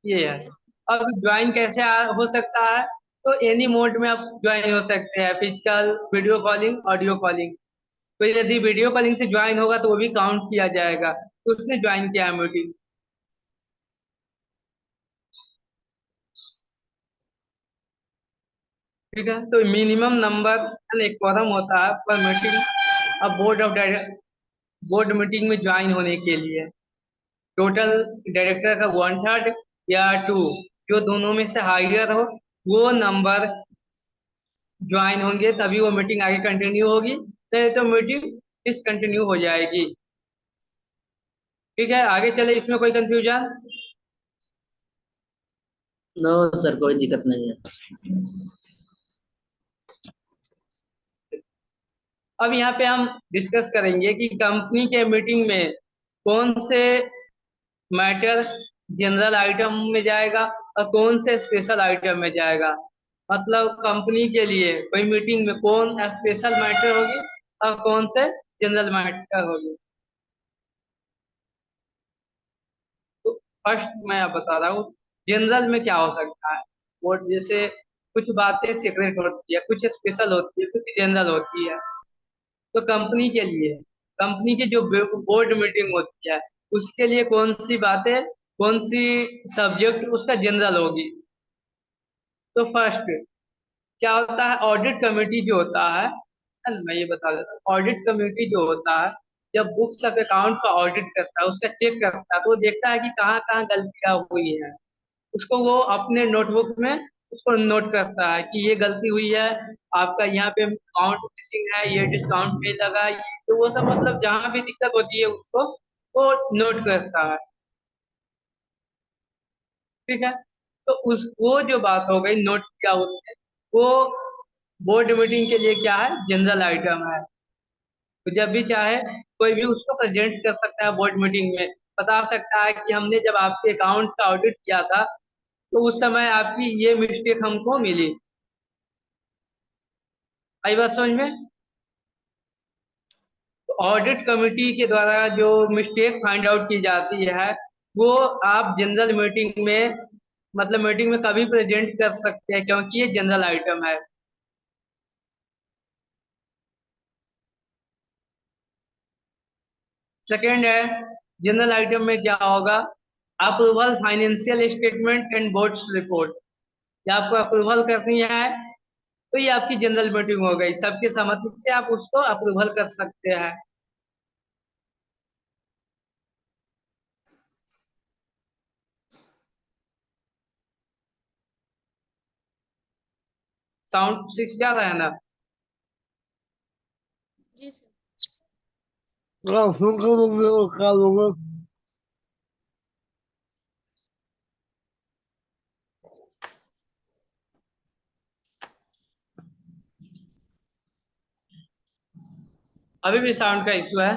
ये है। अब ज्वाइन कैसे हो सकता है, तो एनी मोड में आप ज्वाइन हो सकते हैं, physical, video calling, audio calling. तो यदि वीडियो कॉलिंग से ज्वाइन होगा तो वो भी काउंट किया जाएगा, तो उसने ज्वाइन किया है मीटिंग। ठीक है, तो मिनिमम नंबर एक क्वारम होता है पर मीटिंग, अब बोर्ड मीटिंग में ज्वाइन होने के लिए टोटल डायरेक्टर का 1/3 या 2, जो दोनों में से हाइयर हो वो नंबर ज्वाइन होंगे, तभी वो मीटिंग आगे कंटिन्यू होगी, नहीं तो मीटिंग डिसकंटिन्यू हो जाएगी। ठीक है, आगे चले, इसमें कोई कंफ्यूजन? नो सर, कोई दिक्कत नहीं है। अब यहाँ पे हम डिस्कस करेंगे कि कंपनी के मीटिंग में कौन से मैटर जनरल आइटम में जाएगा और कौन से स्पेशल आइटम में जाएगा। मतलब कंपनी के लिए कोई मीटिंग में कौन स्पेशल मैटर होगी और कौन से जनरल मैटर होगी। तो फर्स्ट मैं आप बता रहा हूँ, जनरल में क्या हो सकता है। वो जैसे कुछ बातें सीक्रेट होती है, कुछ स्पेशल होती है, कुछ जनरल होती है। तो कंपनी के लिए, कंपनी की जो बोर्ड मीटिंग होती है उसके लिए कौन सी बातें, कौन सी सब्जेक्ट उसका जनरल होगी। तो फर्स्ट क्या होता है, ऑडिट कमेटी जो होता है, मैं ये बता देता हूँ। ऑडिट कमेटी जो होता है, जब बुक्स ऑफ अकाउंट का ऑडिट करता है, उसका चेक करता है, तो वो देखता है कि कहाँ कहाँ गलतियां हुई है। उसको वो अपने नोटबुक में उसको नोट करता है कि ये गलती हुई है, आपका यहाँ पे अमाउंट मिसिंग है, ये डिस्काउंट नहीं लगा, ये तो वो सब मतलब जहाँ भी दिक्कत होती है उसको वो नोट करता है। ठीक है, तो उस वो जो बात हो गई नोट किया उसने, वो बोर्ड मीटिंग के लिए क्या है, जनरल आइटम है। तो जब भी चाहे कोई भी उसको प्रेजेंट कर सकता है बोर्ड मीटिंग में, बता सकता है कि हमने जब आपके अकाउंट का ऑडिट किया था तो उस समय आपकी ये मिस्टेक हमको मिली। आई बात समझ में? तो ऑडिट कमेटी के द्वारा जो मिस्टेक फाइंड आउट की जाती है वो आप जनरल मीटिंग में, मतलब मीटिंग में कभी प्रेजेंट कर सकते हैं, क्योंकि ये जनरल आइटम है। सेकेंड है, जनरल आइटम में क्या होगा, approval financial statement and boards report. या आपको अप्रूवल करनी है तो ये आपकी जनरल मीटिंग हो गई, सबके सहमति से आप उसको अप्रूवल कर सकते हैं। साउंड 6 जा रहा है ना? जी सर। सुन कर मैं उठा लूंगा। अभी भी साउंड का इशू है?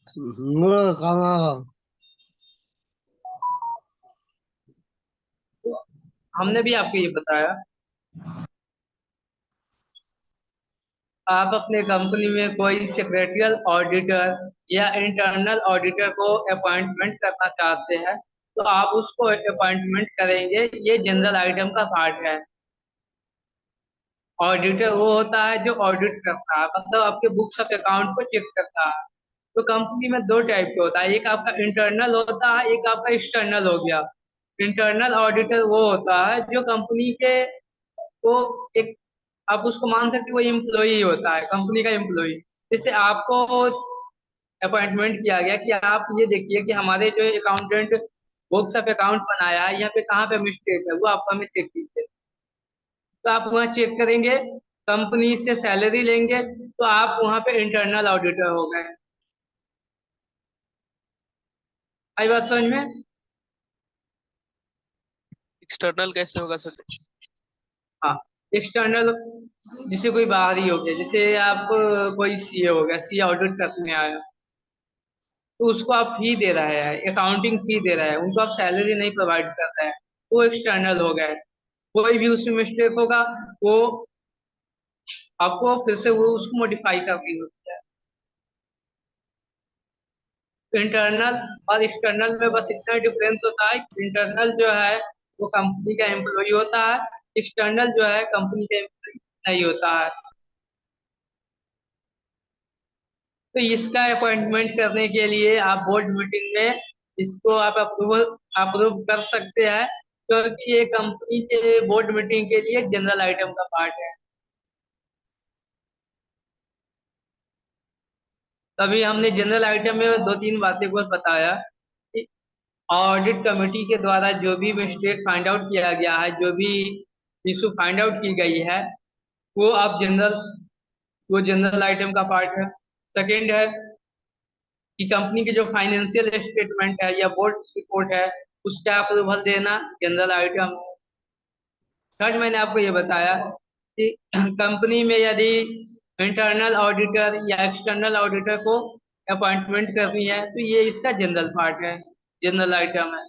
मेरा खाना हमने भी आपको ये बताया, आप अपने कंपनी में कोई सेक्रेटरियल ऑडिटर या इंटरनल ऑडिटर को अपॉइंटमेंट करना चाहते हैं तो आप उसको अपॉइंटमेंट करेंगे, ये जनरल आइटम का पार्ट है। ऑडिटर वो होता है जो ऑडिट करता है, मतलब आपके बुक्स ऑफ अकाउंट को चेक करता है। तो कंपनी में दो टाइप के होता है, एक आपका इंटरनल होता है, एक आपका एक्सटर्नल हो गया। इंटरनल ऑडिटर वो होता है जो कंपनी के, वो एक, आप उसको मान सकते हो वो एम्प्लॉई होता है, कंपनी का एम्प्लॉई। जैसे आपको अपॉइंटमेंट किया गया कि आप ये देखिए कि हमारे जो अकाउंटेंट बुक्स ऑफ अकाउंट बनाया है यहाँ पे कहाँ पे मिस्टेक है, वो आप हमें चेक कीजिए। तो आप वहाँ चेक करेंगे, कंपनी से सैलरी लेंगे, तो आप वहाँ पे इंटरनल ऑडिटर हो गए। आई बात समझ में? एक्सटर्नल कैसे होगा सर? हाँ, एक्सटर्नल जैसे कोई बाहरी हो गया, जैसे आप कोई सीए हो गया, सीए ऑडिट करने आया, तो उसको आप फी दे रहा है, अकाउंटिंग फी दे रहा है, उनको आप सैलरी नहीं प्रोवाइड कर रहा है, वो एक्सटर्नल हो गया है। कोई भी उसमें मिस्टेक होगा, वो आपको फिर से वो उसको मॉडिफाई करनी होती है। इंटरनल और एक्सटर्नल में बस इतना डिफरेंस होता है कि इंटरनल जो है वो कंपनी का एम्प्लॉय होता है, एक्सटर्नल जो है कंपनी का एम्प्लॉय नहीं होता है। तो इसका अपॉइंटमेंट करने के लिए आप बोर्ड मीटिंग में इसको आप अप्रूव कर सकते हैं, क्योंकि ये कंपनी के बोर्ड मीटिंग के लिए जनरल आइटम का पार्ट है। तभी हमने जनरल आइटम में दो तीन बातें को बताया कि ऑडिट कमेटी के द्वारा जो भी मिस्टेक फाइंड आउट किया गया है, जो भी इशू फाइंड आउट की गई है, वो आप जनरल आइटम का पार्ट है। सेकेंड है कि कंपनी की जो फाइनेंशियल स्टेटमेंट है या बोर्ड रिपोर्ट है, उसका अप्रूवल देना जनरल आइटम है। थर्ड, मैंने आपको ये बताया कि कंपनी में यदि इंटरनल ऑडिटर या एक्सटर्नल ऑडिटर को अपॉइंटमेंट करनी है, तो ये इसका जनरल पार्ट है, जनरल आइटम है।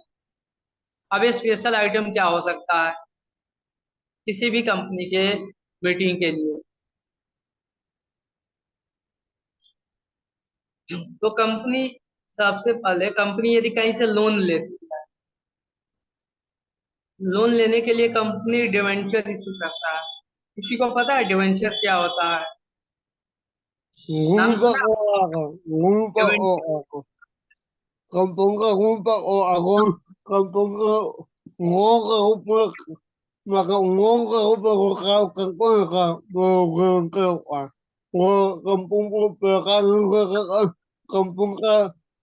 अब ये स्पेशल आइटम क्या हो सकता है किसी भी कंपनी के मीटिंग के लिए? तो कंपनी, सबसे पहले कंपनी यदि कहीं से लोन लेती है, लोन लेने के लिए कंपनी डिवेंचर इशू करता है। किसी को पता है डिवेंचर क्या होता है? नाम nunca सुना? o hago, nunca o debenture hago, componga nunca o hago, componga nunca o maka nunca o pagkakaw ka ka o kampung ko pagka nunca ka kampung ka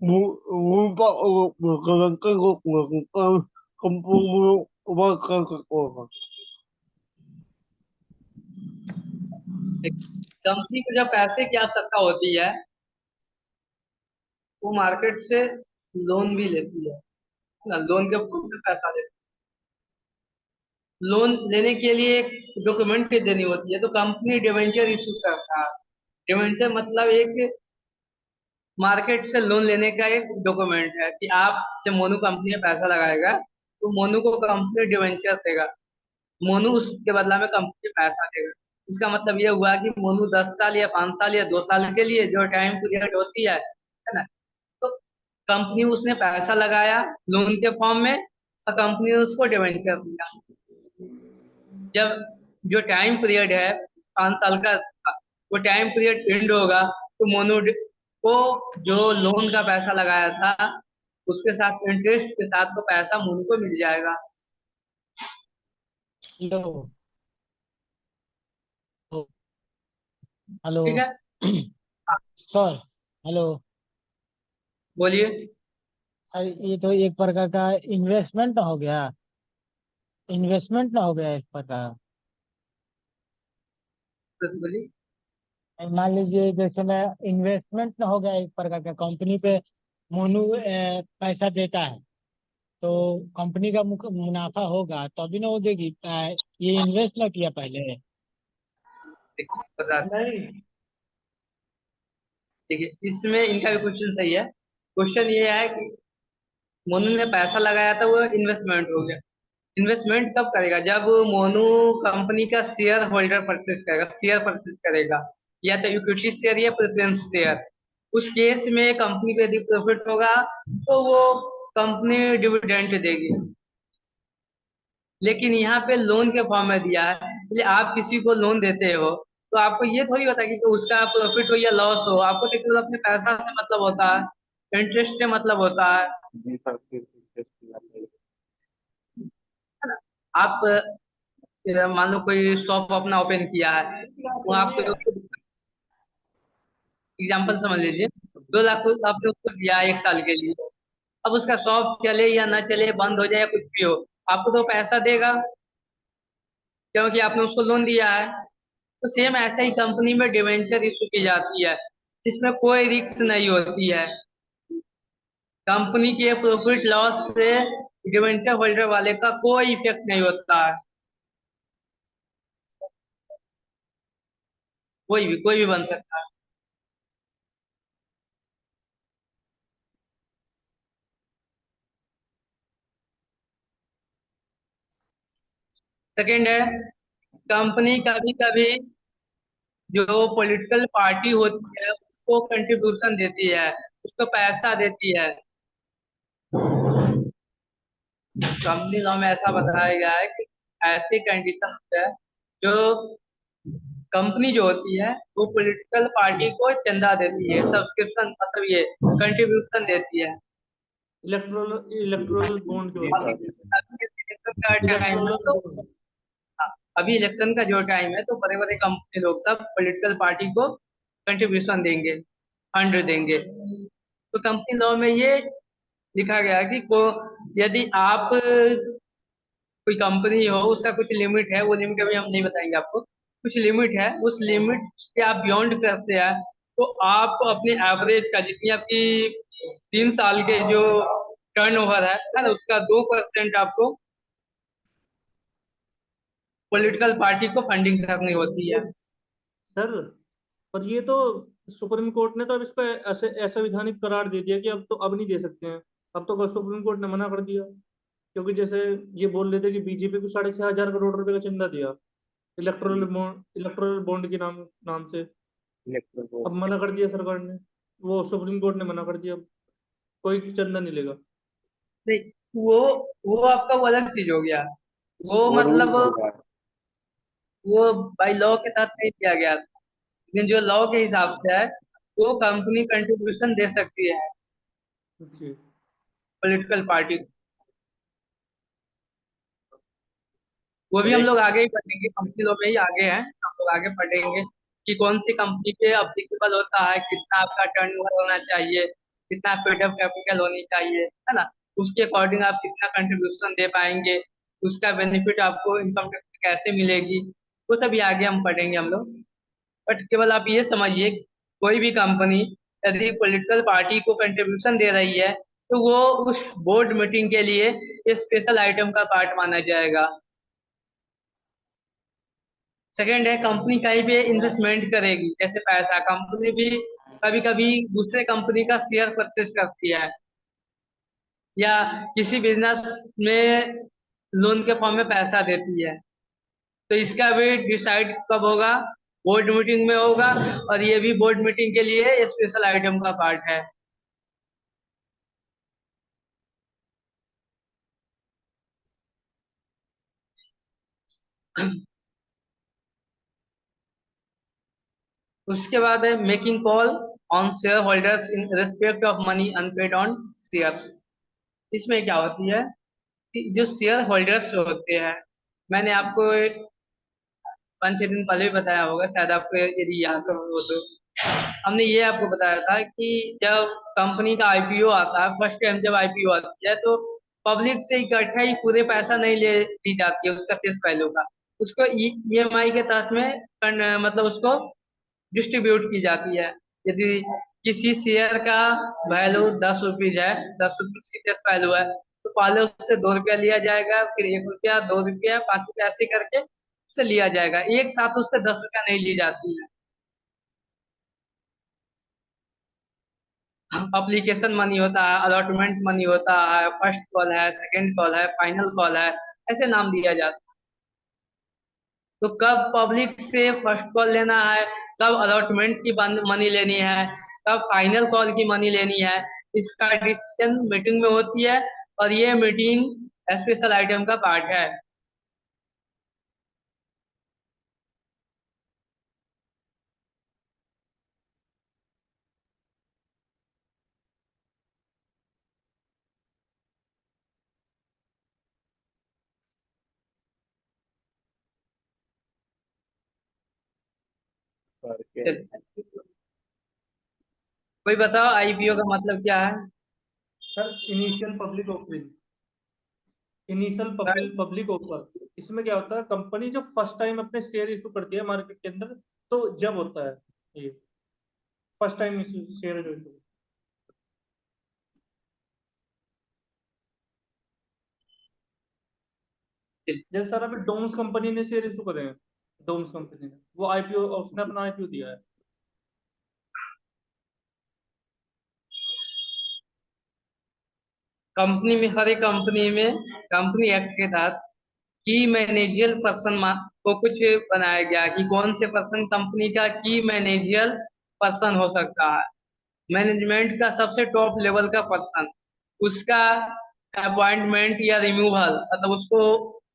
nunca o pagkakaw kampung mo pagkakaw. Company को जब पैसे की आवश्यकता होती है, वो मार्केट से लोन भी लेती है ना, लोन के फॉर्म में पैसा लेती है। लोन लेने के लिए एक डॉक्यूमेंट देनी होती है, तो कंपनी डिवेंचर इशू करता है। डिवेंचर मतलब एक मार्केट से लोन लेने का एक डॉक्यूमेंट है कि आप जब मोनू कंपनी में पैसा लगाएगा, तो मोनू को कंपनी डिवेंचर देगा, मोनू उसके बदला में कंपनी पैसा देगा। इसका मतलब ये हुआ कि मोनू 10 साल या 5 साल या 2 साल के लिए जो टाइम पीरियड होती है ना, तो कंपनी उसने पैसा लगाया लोन के फॉर्म में, और कंपनी ने उसको डिवेंचर दिया। जब जो टाइम पीरियड है 5 साल का, वो टाइम पीरियड एंड होगा, तो मोनू को जो लोन का पैसा लगाया था उसके साथ इंटरेस्ट के साथ वो पैसा मोनू को मिल जाएगा। हेलो। हेलो ठीक है, सर। हेलो बोलिए। सर, ये तो एक प्रकार का इन्वेस्टमेंट हो गया, इन्वेस्टमेंट ना हो गया एक प्रकार। बस बोलिए। मान लीजिए जैसे मैं इन्वेस्टमेंट ना हो गया एक प्रकार का, कंपनी पे मोनू पैसा देता है, तो कंपनी का मुनाफा होगा तभी ना वो देगी। ये इन्वेस्ट ना किया पहले। देखिए, बताते हैं। नहीं, देखिए, इसमें इनका भी क्वेश्चन सही है। क्वेश्चन ये है कि मोनू ने पैसा लगाया था, वो इन्वेस्टमेंट हो गया। इन्वेस्टमेंट कब करेगा? जब मोनू कंपनी का शेयर होल्डर परचेज करेगा, शेयर परचेज करेगा, या तो इक्विटी शेयर या प्रेफरेंस शेयर। उस केस में कंपनी को यदि प्रॉफिट होगा, तो वो कंपनी डिविडेंड देगी। लेकिन यहाँ पे लोन के फॉर्म में दिया है, इसलिए आप किसी को लोन देते हो, तो आपको ये थोड़ी होता है कि उसका प्रॉफिट हो या लॉस हो, आपको तो केवल अपने पैसा से मतलब होता है, इंटरेस्ट से मतलब होता है ना? आप मान लो कोई शॉप अपना ओपन किया है, वो आपको एग्जाम्पल समझ लीजिए, 2 लाख आपने उसको दिया है 1 साल के लिए। अब उसका शॉप चले या ना चले, बंद हो जाए या कुछ भी हो, आपको तो पैसा देगा, क्योंकि आपने उसको लोन दिया है। तो सेम ऐसे ही कंपनी में डिवेंचर इशू की जाती है, जिसमें कोई रिस्क नहीं होती है। कंपनी के प्रॉफिट लॉस से डिवेंचर होल्डर वाले का कोई इफेक्ट नहीं होता है। कोई भी बन सकता है। सेकंड है, कंपनी कभी कभी जो पॉलिटिकल पार्टी होती है उसको कंट्रीब्यूशन देती है, उसको पैसा देती है। कंपनी लॉ में ऐसा बताया गया है कि ऐसी कंडीशन होता है जो कंपनी जो होती है वो पॉलिटिकल पार्टी को चंदा देती है, सब्सक्रिप्शन मतलब ये कंट्रीब्यूशन देती है। इलेक्ट्रोल इलेक्ट्रोल बॉन्ड जो होता है, अभी इलेक्शन का टाइम है इलेक्ट्रोल तो बॉन्ड। हाँ, अभी इलेक्शन का जो टाइम है तो बड़े बड़े कंपनी लोग सब पॉलिटिकल पार्टी को कंट्रीब्यूशन देंगे, फंड देंगे। तो कंपनी लॉ में ये लिखा गया है कि यदि आप कोई कंपनी हो उसका कुछ लिमिट है, वो लिमिट अभी हम नहीं बताएंगे आपको, कुछ लिमिट है, उस लिमिट के आप बियॉन्ड करते हैं तो आप अपने एवरेज का जितनी आपकी 3 साल के जो टर्नओवर है ना, उसका 2% आपको पॉलिटिकल पार्टी को फंडिंग करनी होती है। सर, पर ये तो सुप्रीम कोर्ट ने तो अब इसका ऐसे ऐसा विधानिक करार दे दिया कि अब नहीं दे सकते हैं। अब तो सुप्रीम कोर्ट ने मना कर दिया, क्योंकि जैसे ये बोल रहे थे कि बीजेपी को 6,500 करोड़ रुपए का चंदा दिया इलेक्ट्रोल बॉन्ड के नाम से। अब मना कर दिया सरकार ने, वो सुप्रीम कोर्ट ने मना कर दिया, अब कोई चंदा नहीं लेगा। नहीं, वो वो आपका वो अलग चीज हो गया। वो वो रूल मतलब होगा। वो बाई लॉ के तहत नहीं किया गया था, लेकिन जो लॉ के हिसाब से है वो कंपनी कंट्रीब्यूशन दे सकती है जी। Political party. वो भी और हम एक लोग आगे ही पढ़ेंगे, कंपनी लॉ में ही आगे हैं, हम लोग आगे पढ़ेंगे कि कौन सी कंपनी पे अप्लीकेबल होता है, कितना आपका टर्नओवर होना चाहिए, कितना पेड अप कैपिटल होनी चाहिए, है ना। उसके अकॉर्डिंग आप कितना कंट्रीब्यूशन दे पाएंगे, उसका बेनिफिट आपको इनकम टैक्स कैसे मिलेगी, वो सभी आगे हम पढ़ेंगे हम लोग। बट केवल आप ये समझिए, कोई भी कंपनी यदि पॉलिटिकल पार्टी को कंट्रीब्यूशन दे रही है तो वो उस बोर्ड मीटिंग के लिए स्पेशल आइटम का पार्ट माना जाएगा। सेकंड है, कंपनी कहीं पे इन्वेस्टमेंट करेगी, जैसे पैसा, कंपनी भी कभी कभी दूसरे कंपनी का शेयर परचेज करती है या किसी बिजनेस में लोन के फॉर्म में पैसा देती है, तो इसका भी डिसाइड कब होगा, बोर्ड मीटिंग में होगा। और ये भी बोर्ड मीटिंग के लिए स्पेशल आइटम का पार्ट है। उसके बाद है making call on share holders in respect of money unpaid on shares. इसमें क्या होती है कि जो शेयर होल्डर्स जो होते हैं, मैंने आपको 5-6 दिन पहले भी बताया होगा, शायद आपको यदि याद हो तो, हमने ये आपको बताया था कि जब कंपनी का आईपीओ आता है, फर्स्ट टाइम जब आईपीओ आती है तो पब्लिक से इकट्ठा ही पूरे पैसा नहीं ले ली जाती है उसका फेस वैल्यू का, उसको ईएमआई के तहत में मतलब उसको डिस्ट्रीब्यूट की जाती है। यदि किसी शेयर का वैल्यू 10 रुपीज है, 10 रुपीज की फेस वैल्यू है, तो पहले उससे 2 रुपया लिया जाएगा, फिर 1 रुपया, 2 रुपया, 5 रुपया, ऐसे करके उससे लिया जाएगा, एक साथ उससे 10 रुपया नहीं ली जाती है। अप्लीकेशन मनी होता है, अलॉटमेंट मनी होता है, फर्स्ट कॉल है, सेकंड कॉल है, फाइनल कॉल है, ऐसे नाम दिया जाता है। तो कब पब्लिक से फर्स्ट कॉल लेना है, कब अलॉटमेंट की मनी लेनी है, कब फाइनल कॉल की मनी लेनी है, इसका डिसीजन मीटिंग में होती है। और ये मीटिंग स्पेशल आइटम का पार्ट है। करके कोई बताओ आईपीओ का मतलब क्या है। Sir, initial public offering, initial public offer. इसमें क्या होता है, कंपनी जब फर्स्ट टाइम अपने शेयर इशू करती है मार्केट के अंदर, तो जब होता है ये फर्स्ट टाइम इशू, शेयर जो इशू। जैसे सर अभी डोम्स कंपनी ने शेयर इशू करे हैं, डोम्स कंपनी ने, वो आईपीओ, उसने अपना आईपीओ दिया है। कंपनी में, हर एक कंपनी में कंपनी एक्ट के तहत की मैनेजियल पर्सन को कुछ बनाया गया कि कौन से पर्सन कंपनी का की मैनेजियल पर्सन हो सकता है। मैनेजमेंट का सबसे टॉप लेवल का पर्सन, उसका अपॉइंटमेंट या रिमूवल, मतलब उसको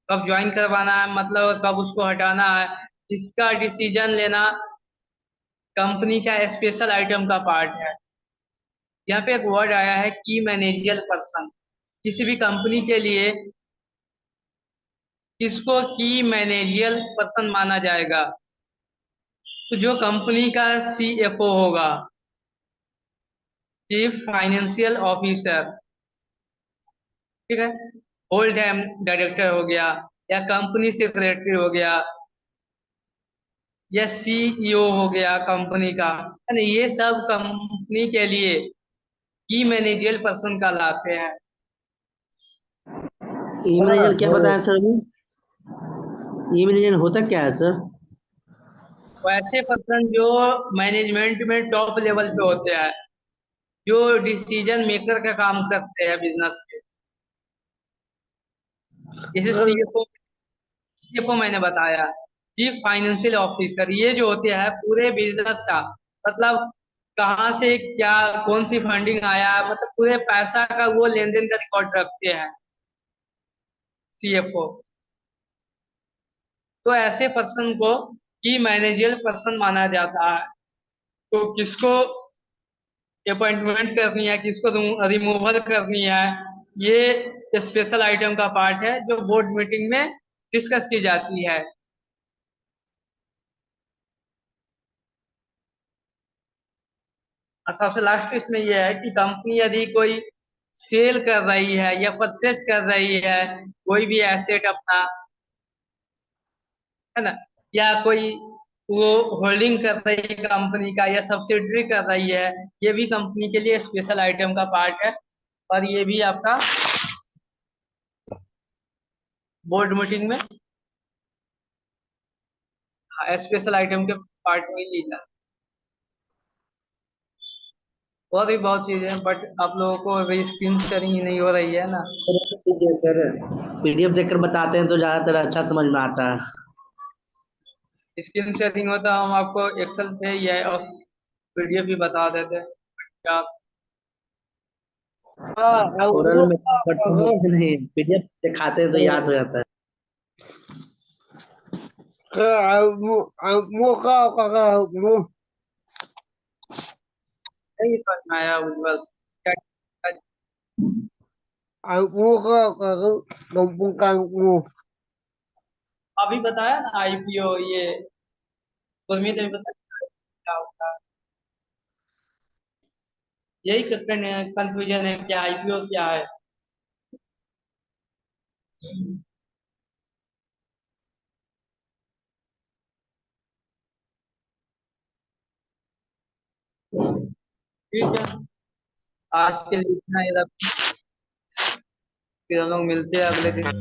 कब ज्वाइन करवाना है, मतलब कब उसको हटाना है, इसका डिसीजन लेना कंपनी का स्पेशल आइटम का पार्ट है। यहाँ पे एक वर्ड आया है की मैनेजियल पर्सन। किसी भी कंपनी के लिए किसको की मैनेजियल पर्सन माना जाएगा, तो जो कंपनी का सीएफओ होगा, चीफ फाइनेंशियल ऑफिसर, ठीक है, होल टाइम डायरेक्टर हो गया, या कंपनी सेक्रेटरी हो गया, या सीईओ हो गया कंपनी का, है ना, ये सब कंपनी के लिए की मैनेजियल पर्सन कहलाते हैं। ई मैनेजर क्या बताया सर अभी? ई मैनेजर होता क्या है सर? वैसे पर्सन जो मैनेजमेंट में टॉप लेवल पे होते हैं, जो डिसीजन मेकर का काम करते हैं बिजनेस के, जैसे सीएफओ मैंने बताया, चीफ फाइनेंशियल ऑफिसर, ये जो होते हैं पूरे बिजनेस का, मतलब कहाँ से क्या, कौन सी फंडिंग आया, मतलब पूरे पैसा का वो लेन देन का रिकॉर्ड रखते हैं सीएफओ। तो ऐसे पर्सन को की मैनेजियल पर्सन माना जाता है। तो किसको अपॉइंटमेंट करनी है, किसको रिमूवल करनी है, ये स्पेशल आइटम का पार्ट है जो बोर्ड मीटिंग में डिस्कस की जाती है। और सबसे लास्ट इसमें यह है कि कंपनी यदि कोई सेल कर रही है या परचेज कर रही है कोई भी एसेट अपना, है ना, या कोई वो होल्डिंग कर रही है कंपनी का या सब्सिडरी कर रही है, ये भी कंपनी के लिए स्पेशल आइटम का पार्ट है। और ये भी आपका बोर्ड मीटिंग में स्पेशल आइटम के पार्ट में ही ली जाती है। और भी बहुत चीजें हैं, बट आप लोगों को अभी स्क्रीन शेयरिंग ही नहीं हो रही है ना। सर पीडीएफ देखकर बताते हैं तो ज्यादातर अच्छा समझ में आता है। स्क्रीन शेयरिंग होता हम आपको एक्सेल पे या और पीडीएफ भी बता देते हैं क्या। ओरल में बट नहीं, पीडीएफ दिखाते हैं तो याद हो जाता है। नहीं समझ में आया उज्जवल क्या? अभी बताया ना आईपीओ, ये गुरमीत ने बताया क्या होता है। यही कंफ्यूजन है क्या आईपीओ क्या है। ठीक है, आज के लिए इतना ही रखते हैं। फिर हम लोग मिलते हैं अगले दिन।